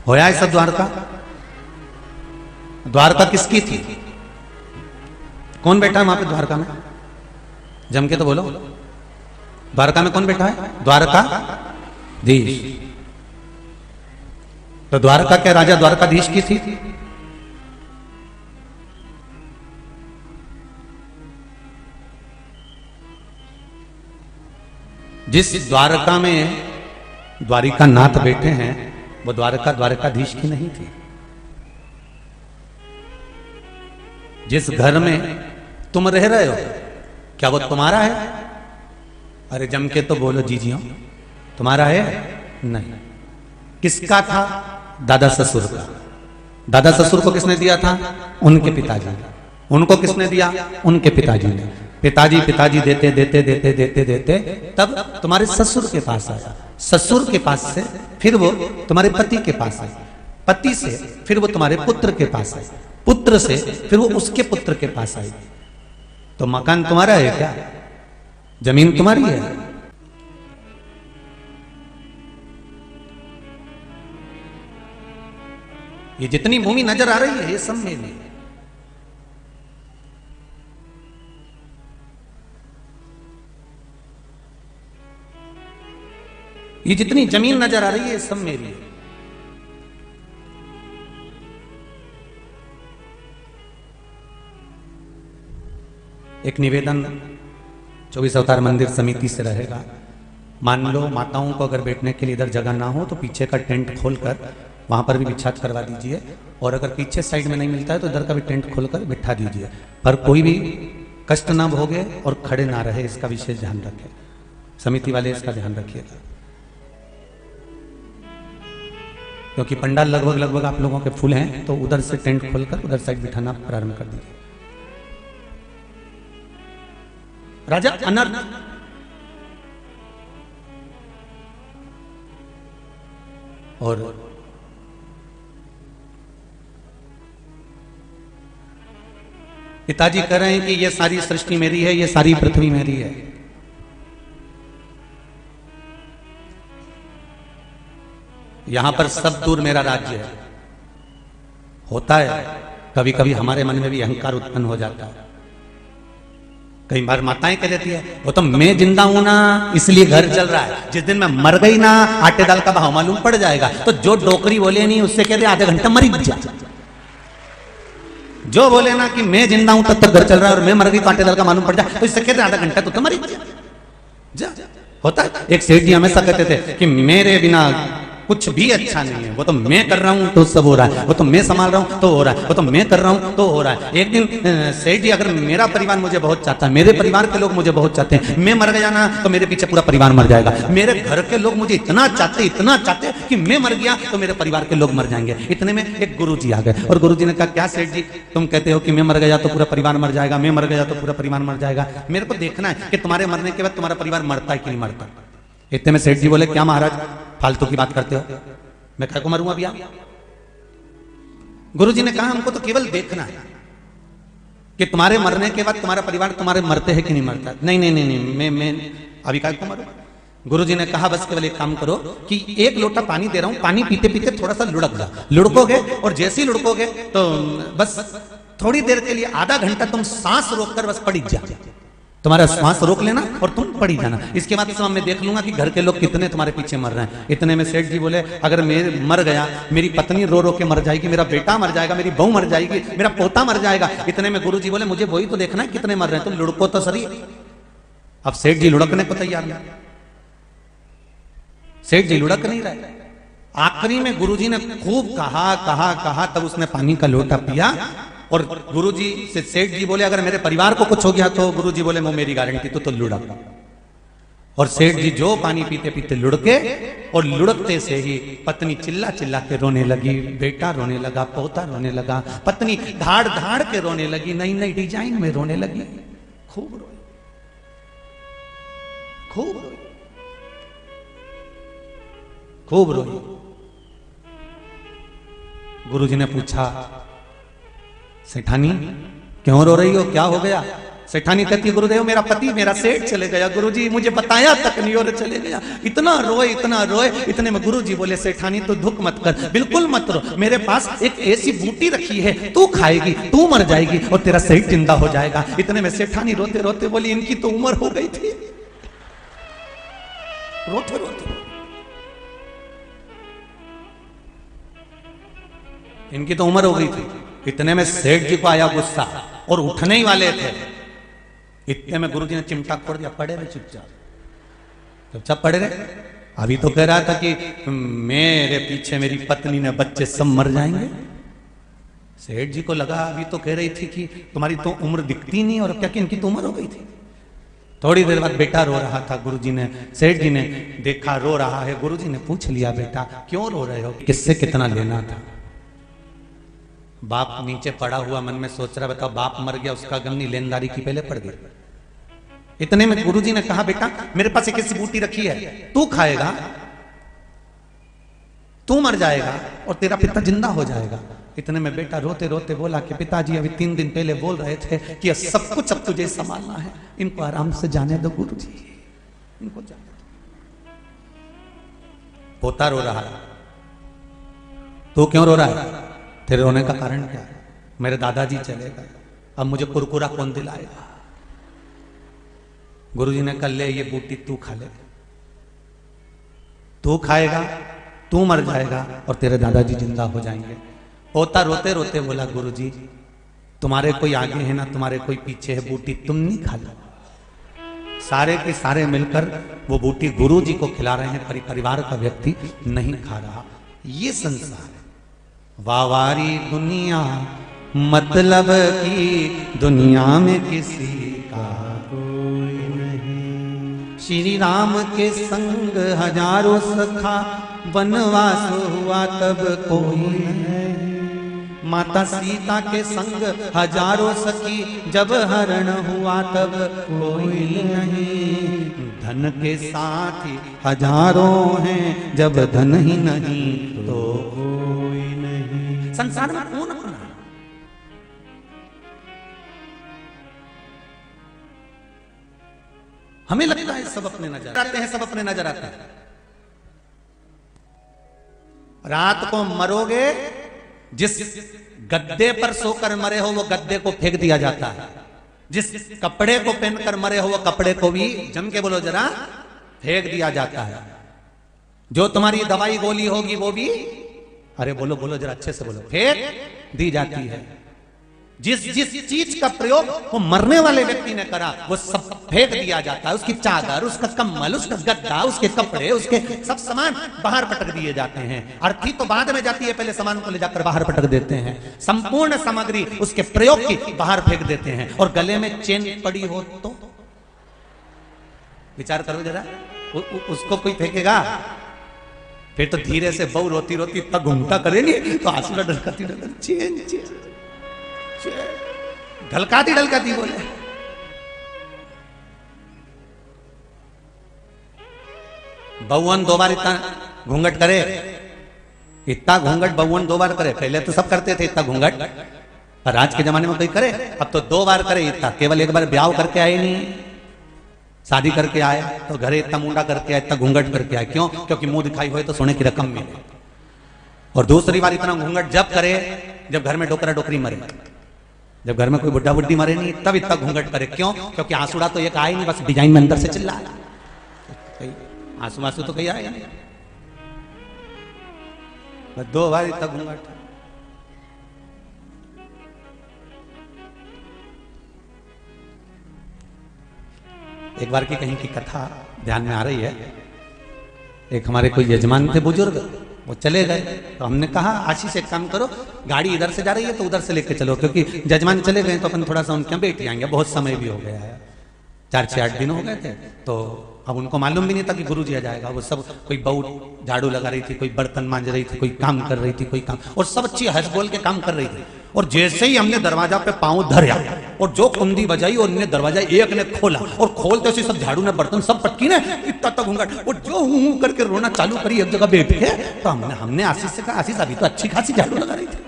A: होया है सब द्वारका? द्वारका किसकी थी? कौन बैठा है वहां पे द्वारका में? जम के तो बोलो। द्वारका में कौन बैठा है? द्वारकाधीश। तो द्वारका क्या राजा द्वारकाधीश की थी? जिस द्वारका में द्वारिका नाथ बैठे हैं वो द्वारका द्वारकाधीश की नहीं थी। जिस घर में तुम रह रहे हो क्या वो तुम्हारा है? अरे जम के तो बोलो जीजियों, तुम्हारा है? नहीं। किसका था? दादा ससुर का। दादा ससुर को किसने दिया था? उनके पिताजी ने। उनको किसने दिया? उनके पिताजी ने। पिताजी पिताजी देते देते देते देते देते तब तुम्हारे ससुर के पास आया। ससुर के पास से फिर वो तुम्हारे पति के पास आए। पति से फिर वो तुम्हारे पुत्र के पास आए। पुत्र से फिर वो उसके पुत्र के पास आई। तो मकान तुम्हारा है क्या? जमीन तुम्हारी है? ये जितनी भूमि नजर आ रही है ये सब मेरी है। ये जितनी जमीन नजर आ रही है ये सब मेरी है। एक निवेदन 24 अवतार मंदिर समिति से रहेगा। मान लो माताओं को अगर बैठने के लिए इधर जगह ना हो तो पीछे का टेंट खोलकर वहां पर भी बिछा करवा दीजिए, और अगर पीछे साइड में नहीं मिलता है तो इधर का भी टेंट खोलकर बिठा दीजिए, पर कोई भी कष्ट ना भोगे और खड़े ना रहे, इसका विशेष ध्यान रखें। समिति वाले इसका ध्यान रखिएगा, क्योंकि पंडाल लगभग आप लोगों के फुल हैं, तो उधर से टेंट खोलकर उधर साइड बिठाना प्रारंभ कर दीजिए। राजा अनर्थ और पिताजी कह रहे हैं कि ये सारी सृष्टि मेरी है, ये सारी पृथ्वी मेरी है। यहां पर सब दूर मेरा राज्य है। होता है कभी कभी हमारे मन में भी अहंकार उत्पन्न हो जाता है। कई बार माताएं कह देती है, वो तो मैं जिंदा हूं ना इसलिए घर चल रहा है, जिस दिन मैं मर गई ना आटे दाल का भाव मालूम पड़ जाएगा। तो जो डोकरी बोले नहीं उससे कह दे आधे घंटा मरी जा। जो बोले ना कि मैं जिंदा हूं तब तक घर चल रहा है और मैं मर गई तो आटे दाल का मालूम पड़ जाए, तो इससे कहते आधा घंटा तो मरी जा। होता है। एक सेठ जी हमेशा कहते थे कि मेरे बिना कुछ भी अच्छा नहीं है, वो तो मैं कर रहा हूं तो सब हो रहा है, वो तो मैं संभाल रहा हूं तो हो रहा है, वो तो मैं कर रहा हूं तो हो रहा है। एक दिन सेठ जी, अगर मेरा परिवार मुझे बहुत चाहता है, मेरे परिवार के लोग मुझे बहुत चाहते हैं, मैं मर गया ना तो मेरे पीछे पूरा परिवार मर जाएगा। मेरे घर के लोग मुझे इतना चाहते कि मैं मर गया तो मेरे परिवार के लोग मर जाएंगे। इतने में एक गुरु जी आ गए और गुरु जी ने कहा, क्या सेठ जी तुम कहते हो कि मैं मर गया तो पूरा परिवार मर जाएगा, मैं मर गया तो पूरा परिवार मर जाएगा, मेरे को देखना है कि तुम्हारे मरने के बाद तुम्हारा परिवार मरता है कि नहीं मरता। इतने में सेठ जी बोले, क्या महाराज फालतू की बात करते हो, मैं क्या को मरूंगा भैया। गुरुजी ने कहा, हमको तो केवल देखना है कि तुम्हारे मरने के बाद तुम्हारा परिवार तुम्हारे मरते हैं कि नहीं मरता। नहीं, मैं अभी काय को मरूं। गुरुजी ने कहा, बस केवल एक काम करो कि एक लोटा पानी दे रहा हूं, पानी पीते पीते थोड़ा सा लुढ़क जा, लुढ़कोगे और जैसे ही लुढ़कोगे तो बस थोड़ी देर के लिए आधा घंटा तुम सांस रोककर बस पड़ी जा, तुम्हारा श्वास रोक लेना और तुम पड़ी जाना। इसके बाद सब मैं देख लूंगा कि घर के लोग कितने तुम्हारे पीछे मर रहे हैं। इतने में सेठ जी बोले, अगर मैं मर गया, मेरी पत्नी रो रो के मर जाएगी, मेरा बेटा मर जाएगा, मेरी बहू मर जाएगी, मेरा पोता मर जाएगा। इतने में गुरु जी बोले, मुझे वही तो देखना है कितने मर रहे हैं, तुम लुढ़को तो सही। अब सेठ जी लुढ़कने को तैयार नहीं, सेठ जी लुढ़क नहीं रहे। आखिरी में गुरु जी ने खूब कहा, तब उसने पानी का लोटा पिया और गुरुजी से सेठ जी बोले, अगर मेरे परिवार को कुछ हो गया तो गुरुजी बोले, वो मेरी गारंटी, तो लुढ़क। और सेठ जी जो पानी पीते पीते लुढ़के और लुढ़कते से ही पत्नी चिल्ला चिल्ला के रोने लगी, बेटा रोने लगा, पोता रोने लगा, पत्नी धाड़ धाड़ के रोने लगी, नई नई डिजाइन में रोने लगी, खूब रोई, खूब रोई, खूब रोई। गुरुजी ने पूछा, सेठानी क्यों रो रही हो, क्या हो गया। सेठानी कहती है, गुरुदेव मेरा पति, मेरा सेठ चले गया, गुरुजी मुझे बताया तक नहीं और चले गया, इतना रोए। इतने में गुरुजी बोले, सेठानी तो दुख मत कर, बिल्कुल मत रो, मेरे पास एक ऐसी बूटी रखी है, तू खाएगी, तू मर जाएगी और तेरा सेठ जिंदा हो जाएगा। इतने में सेठानी रोते रोते बोली, इनकी तो उम्र हो गई थी, रोते रोते इनकी तो उम्र हो गई थी। इतने में सेठ जी को आया गुस्सा और उठने ही वाले थे। इतने में गुरुजी ने चिमटा खोड़ दिया, पड़े रहे चुपचाप पड़े रहे। अभी तो कह रहा था कि मेरे पीछे मेरी पत्नी ने बच्चे सब मर जाएंगे। सेठ जी को लगा, अभी तो कह रही थी कि तुम्हारी तो उम्र दिखती नहीं, और क्या कि इनकी तो उम्र हो गई थी। थोड़ी देर बाद बेटा रो रहा था, गुरुजी ने, सेठ जी ने देखा रो रहा है, गुरुजी ने पूछ लिया, बेटा क्यों रो रहे हो, किससे कितना लेना था। बाप नीचे पड़ा हुआ मन में सोच रहा, बताओ बाप मर गया, उसका गम नहीं, लेनदारी की पहले पड़ गई। इतने में गुरुजी ने कहा, बेटा मेरे पास एक ऐसी बूटी रखी है, तू खाएगा, तू मर जाएगा और तेरा पिता जिंदा हो जाएगा। इतने में बेटा रोते रोते बोला कि पिताजी अभी 3 दिन पहले बोल रहे थे कि सब कुछ अब तुझे संभालना है, इनको आराम से जाने दो गुरुजी, इनको जाने दो। पोता रो रहा है, तू क्यों रो रहा है, तेरे रोने का कारण क्या है। मेरे दादाजी चले गए, अब मुझे कुरकुरा कौन दिलाएगा। गुरुजी ने कहा, ले ये बूटी तू खा ले, तू खाएगा, तू मर जाएगा और तेरे दादाजी जिंदा हो जाएंगे। पोता रोते रोते बोला, गुरुजी तुम्हारे कोई आगे है ना तुम्हारे कोई पीछे है, बूटी तुम नहीं खा लो। सारे के सारे मिलकर वो बूटी गुरुजी को खिला रहे हैं, परिवार का व्यक्ति नहीं खा रहा। ये संसार है। वावारी दुनिया मतलब की दुनिया में किसी का कोई नहीं। श्री राम के संग हजारों सखा वनवास हुआ तब कोई नहीं। माता सीता के संग हजारों सखी जब हरण हुआ तब कोई नहीं। धन के साथ ही हजारों हैं जब धन ही नहीं तो कोई नहीं। संसार में कौन अपना? हमें लगता है सब अपने नजर आते हैं, सब अपने नजर आते हैं। रात को मरोगे, जिस गद्दे पर सोकर मरे हो वो गद्दे को फेंक दिया जाता है। जिस कपड़े को पहनकर मरे हो वो कपड़े को भी, जम के बोलो जरा, फेंक दिया जाता है। जो तुम्हारी दवाई गोली होगी वो भी, अरे बोलो बोलो जरा अच्छे से बोलो, फेंक दी जाती है। जिस जिस चीज का प्रयोग वो मरने वाले व्यक्ति ने करा वो सब फेंक दिया जाता है। उसकी चादर, उसका कम्बल, उसका गद्दा, उसके कपड़े, उसके सब सामान बाहर पटक दिए जाते हैं। अर्थी तो बाद में जाती है, पहले सामान को ले जाकर बाहर पटक देते हैं। संपूर्ण सामग्री उसके प्रयोग की बाहर फेंक देते हैं। और गले में चेन पड़ी हो तो विचार करो जरा, उसको कोई फेंकेगा? फिर तो धीरे से बहू रोती रोती इतना घूमता करेंगे तो आंसू ढलकाती चेन चेन ढलकाती ढलकाती बोले। बहुवन दो बार इतना घूंघट करे, इतना घूंघट बहुवन दो बार करे। पहले तो सब करते थे इतना घूंघट, पर आज के जमाने में कोई करे? अब तो दो बार करे इतना। केवल एक बार ब्याह करके आए नहीं, शादी करके आए तो घरे इतना मुंडा करके आए, इतना घूंघट करके आए। क्यों? क्योंकि मुंह दिखाई हुए तो सोने की रकम मिले। और दूसरी बार इतना घूंघट जब करे जब घर में डोकरा डोकरी मरे, जब घर में कोई बुढ़ा बुढ़ी मरे नहीं तब इतना घूंघट करे। क्यों? क्योंकि आंसुड़ा तो एक आए नहीं, बस डिजाइन में अंदर से चिल्ला आंसू आंसू तो कहीं आए नहीं, बस दो बार इतना घूंघट। एक बार की कहीं की कथा ध्यान में आ रही है। एक हमारे कोई यजमान थे बुजुर्ग, वो चले गए तो हमने कहा आशी से एक काम करो, गाड़ी इधर से जा रही है तो उधर से लेके चलो, क्योंकि जजमान चले गए तो अपन थोड़ा सा उनके यहाँ बैठ जाएंगे। बहुत समय भी हो गया है, 4-6-8 दिन हो गए थे। तो अब उनको मालूम भी नहीं था कि गुरु जी आ जाएगा। वो सब, कोई बहू झाड़ू लगा रही थी, कोई बर्तन मांज रही थी, कोई काम कर रही थी, कोई काम, और सब अच्छी हंस बोल के काम कर रही थी। और जैसे ही हमने दरवाजा पे पांव धरया और जो कुंडी बजाई और इन्हें दरवाजा एक ने खोला और खोलते से सब झाड़ू ने बर्तन सब पटकी ने इतना तक घूंघट और जो हूं करके रोना चालू करी एक जगह बैठ के। तो हमने आशीष से कहा, आशीष अभी तो अच्छी खासी झाड़ू लगा रही थी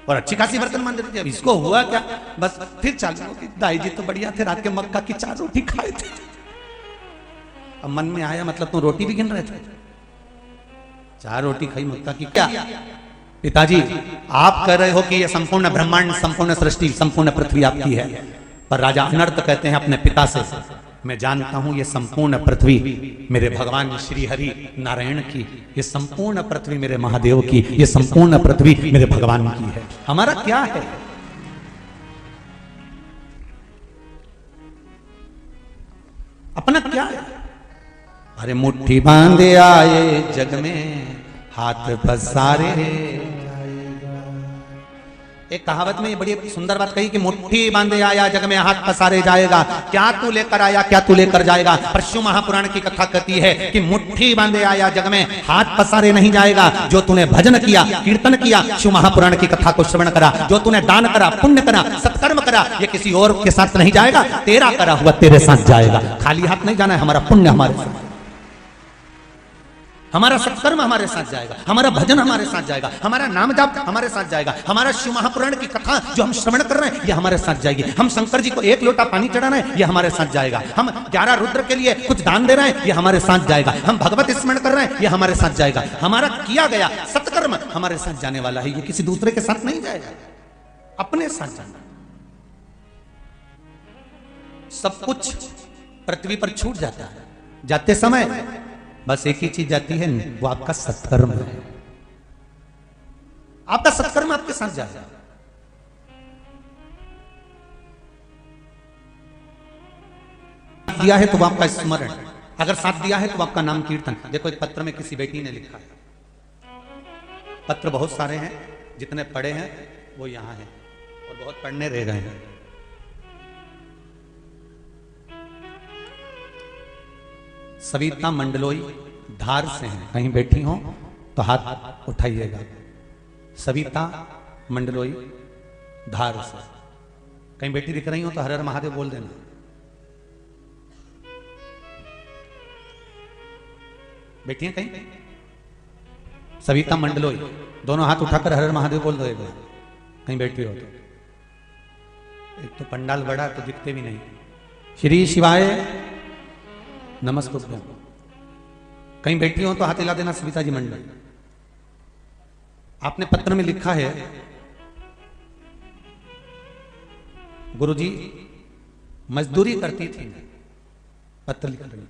A: और अच्छी खासी बर्तन मांज रही थी, अब इसको हुआ क्या? बस फिर चालू हो गई। दाई जी तो बढ़िया थे, रात के मक्का की 4 रोटी खाए थे। अब मन में आया, मतलब तुम रोटी भी गिन रहे थे? 4 रोटी खाई मक्का की। क्या पिताजी आप कह रहे हो कि यह संपूर्ण ब्रह्मांड, संपूर्ण सृष्टि, संपूर्ण पृथ्वी आपकी है, पर राजा अनर्थ कहते हैं अपने पिता से, मैं जानता हूं ये संपूर्ण पृथ्वी मेरे भगवान श्री हरि नारायण की, ये संपूर्ण पृथ्वी मेरे महादेव की, ये संपूर्ण पृथ्वी मेरे भगवान की है। हमारा क्या है? अपना क्या है? अरे मुट्ठी बांधे आए जग में, हाथ पसारे जाएगा। एक कहावत में ये बड़ी सुंदर बात कही कि मुट्ठी बांधे आया जग में, हाथ पसारे जाएगा। क्या तू लेकर आया, क्या तू लेकर जाएगा? पर शिव महापुराण की कथा कहती है कि मुट्ठी बांधे आया जग में, हाथ पसारे नहीं जाएगा। जो तूने भजन किया, कीर्तन किया, शिव महापुराण की कथा को श्रवण करा, जो तूने दान करा, पुण्य करा, सत्कर्म करा, ये किसी और के साथ नहीं जाएगा, तेरा करा हुआ तेरे साथ जाएगा। खाली हाथ नहीं जाना है। हमारा पुण्य हमारे साथ, हमारा सत्कर्म हमारे साथ जाएगा, हमारा भजन हमारे साथ जाएगा, हमारा नाम जाप हमारे साथ जाएगा, हमारा शिव महापुराण की कथा जो हम श्रवण कर रहे हैं ये हमारे साथ जाएगी। हम शंकर जी को 1 लोटा पानी चढ़ाना है ये हमारे साथ जाएगा। हम 11 रुद्र के लिए कुछ दान दे रहे हैं ये हमारे साथ जाएगा। हम भगवत स्मरण कर रहे हैं ये हमारे साथ जाएगा। हमारा किया गया सत्कर्म हमारे साथ जाने वाला है, ये किसी दूसरे के साथ नहीं जाएगा, अपने साथ जाना। सब कुछ पृथ्वी पर छूट जाता है, जाते समय बस एक ही चीज जाती है, वो आपका सत्कर्म है। आपका सत्कर्म आपके साथ जाएगा। दिया है तो वो आपका स्मरण, अगर साथ दिया है तो आपका नाम कीर्तन। देखो एक पत्र में किसी बेटी ने लिखा है, पत्र बहुत सारे हैं, जितने पढ़े हैं वो यहाँ हैं और बहुत पढ़ने रह गए हैं। सविता मंडलोई धार से हैं, कहीं बैठी हो तो हाथ उठाइएगा। सविता मंडलोई धार से कहीं बैठी दिख रही हो तो हर हर महादेव बोल देना। बैठी हैं कहीं? सविता मंडलोई, दोनों हाथ उठाकर हर हर महादेव बोल दो एक बार, कहीं बैठी हो तो। एक तो पंडाल बड़ा तो दिखते भी नहीं। श्री शिवाय नमस्तुभ्यं। कहीं बैठी हो तो हाथ हिला देना। सविता जी मंडल, आपने पत्र में लिखा है, गुरुजी मजदूरी करती थी, पत्र लिख रही,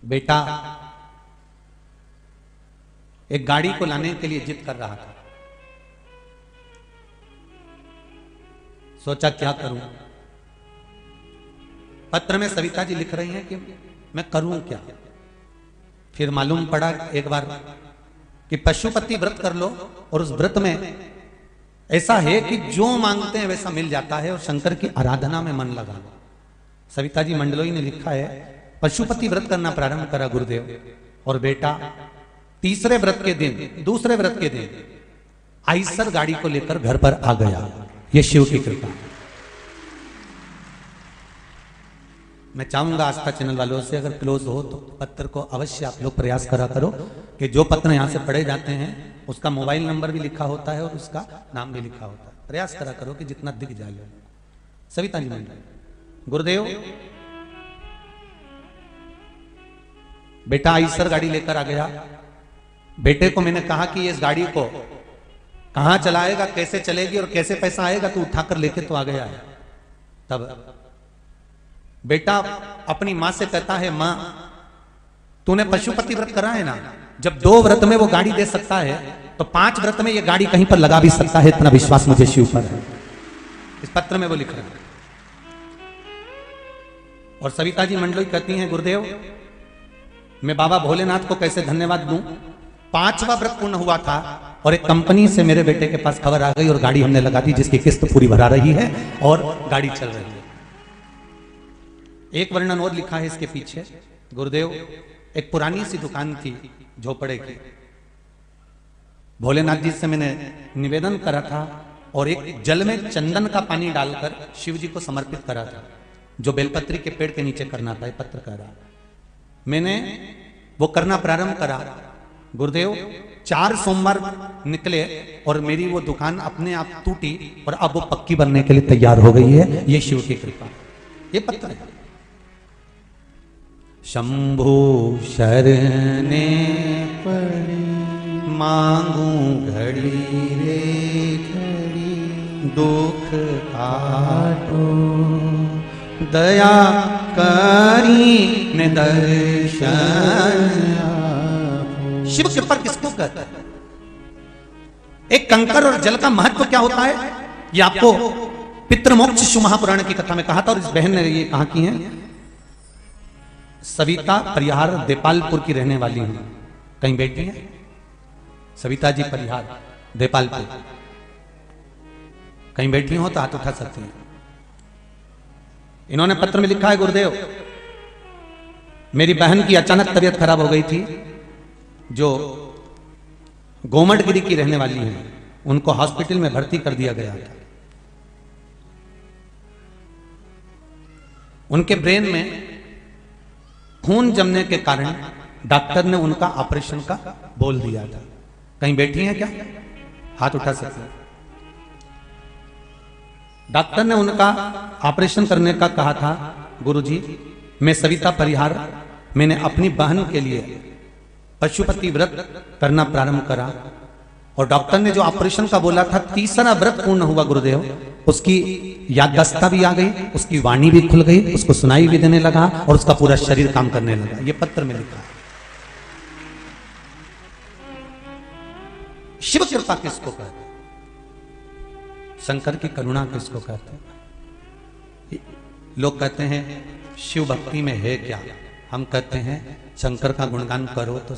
A: बेटा एक गाड़ी को लाने के लिए जिद कर रहा था, सोचा क्या करूं। पत्र में सविता जी लिख रही हैं कि मैं करूं क्या। फिर मालूम पड़ा एक बार कि पशुपति व्रत कर लो और उस व्रत में ऐसा है कि जो मांगते हैं वैसा मिल जाता है और शंकर की आराधना में मन लगा लो। सविता जी मंडलोई ने लिखा है, पशुपति व्रत करना प्रारंभ करा गुरुदेव, और बेटा तीसरे व्रत के दिन, दूसरे व्रत के दिन आइसर गाड़ी को लेकर घर पर आ गया। ये शिव की कृपा। मैं चाहूंगा आस्था चैनल वालों से अगर क्लोज हो तो पत्र को अवश्य आप लोग प्रयास करा करो कि जो पत्र यहां से पढ़े जाते हैं उसका मोबाइल नंबर भी लिखा होता है और उसका नाम भी लिखा होता है। प्रयास करा करो कि जितना दिख जाए। सविता जी मंडल, गुरुदेव बेटा आइसर गाड़ी लेकर आ गया। बेटे को मैंने कहा कि इस गाड़ी को कहां चलाएगा, कैसे चलेगी और कैसे पैसा आएगा, तो उठाकर लेके तो आ गया है। तब बेटा अपनी मां से कहता है, मां तूने पशुपति व्रत करा है ना, जब 2 व्रत में वो गाड़ी दे सकता है तो 5 व्रत में ये गाड़ी कहीं पर लगा भी सकता है, इतना विश्वास मुझे शिव पर है। इस पत्र में वो लिख रहा है। और सविता जी मंडलोई कहती हैं, गुरुदेव मैं बाबा भोलेनाथ को कैसे धन्यवाद दूं। 5वां व्रत पूर्ण हुआ था और एक कंपनी से मेरे बेटे के पास खबर आ गई और गाड़ी हमने लगा दी, जिसकी किस्त पूरी भरा रही है और गाड़ी चल रही है। एक वर्णन और लिखा है इसके पीछे, गुरुदेव एक पुरानी सी दुकान थी झोपड़े की, भोलेनाथ जी से मैंने निवेदन करा था और एक जल में चंदन का पानी डालकर शिव जी को समर्पित करा था, जो बेलपत्री के पेड़ के नीचे करना था। पत्र कह रहा, मैंने वो करना प्रारंभ करा। गुरुदेव 4 सोमवार निकले और मेरी वो दुकान अपने आप टूटी और अब वो पक्की बनने के लिए तैयार हो गई है। ये शिव की कृपा। ये पत्र है। शंभु शरणे पड़ी मांगू घड़ी रे घड़ी, दुख काटो दया करी ने दर्शन। शिव कृपा किसको कहता है? एक कंकर और जल का महत्व क्या होता है, ये आपको पितृमोक्ष शिव महापुराण की कथा में कहा था। और इस बहन ने ये कहा की है, सविता परिहार देपालपुर की रहने वाली हूं, कहीं बैठी है सविता जी परिहार देपालपुर, कहीं बैठी हो तो हाथ उठा सकती हैं। इन्होंने पत्र में लिखा है, गुरुदेव मेरी बहन की अचानक तबीयत खराब हो गई थी, जो गोमटगिरी की रहने वाली है, उनको हॉस्पिटल में भर्ती कर दिया गया था। उनके ब्रेन में खून जमने के कारण डॉक्टर ने उनका ऑपरेशन का बोल दिया था। कहीं बैठी हैं क्या? हाथ उठा सकते हैं। डॉक्टर ने उनका ऑपरेशन करने का कहा था। गुरुजी मैं सविता परिहार, मैंने अपनी बहन के लिए पशुपति व्रत करना प्रारंभ करा और डॉक्टर ने जो ऑपरेशन का बोला था, 3रा व्रत पूर्ण हुआ गुरुदेव। उसकी याददाश्त भी आ गई, उसकी वाणी भी खुल गई, उसको सुनाई भी देने लगा और उसका पूरा शरीर काम करने लगा। ये पत्र में लिखा है। शिव कृपा किसको कहते हैं? शंकर की करुणा किसको कहते हैं? लोग कहते हैं शिव भक्ति में है क्या? हम कहते हैं शंकर का गुणगान करो तो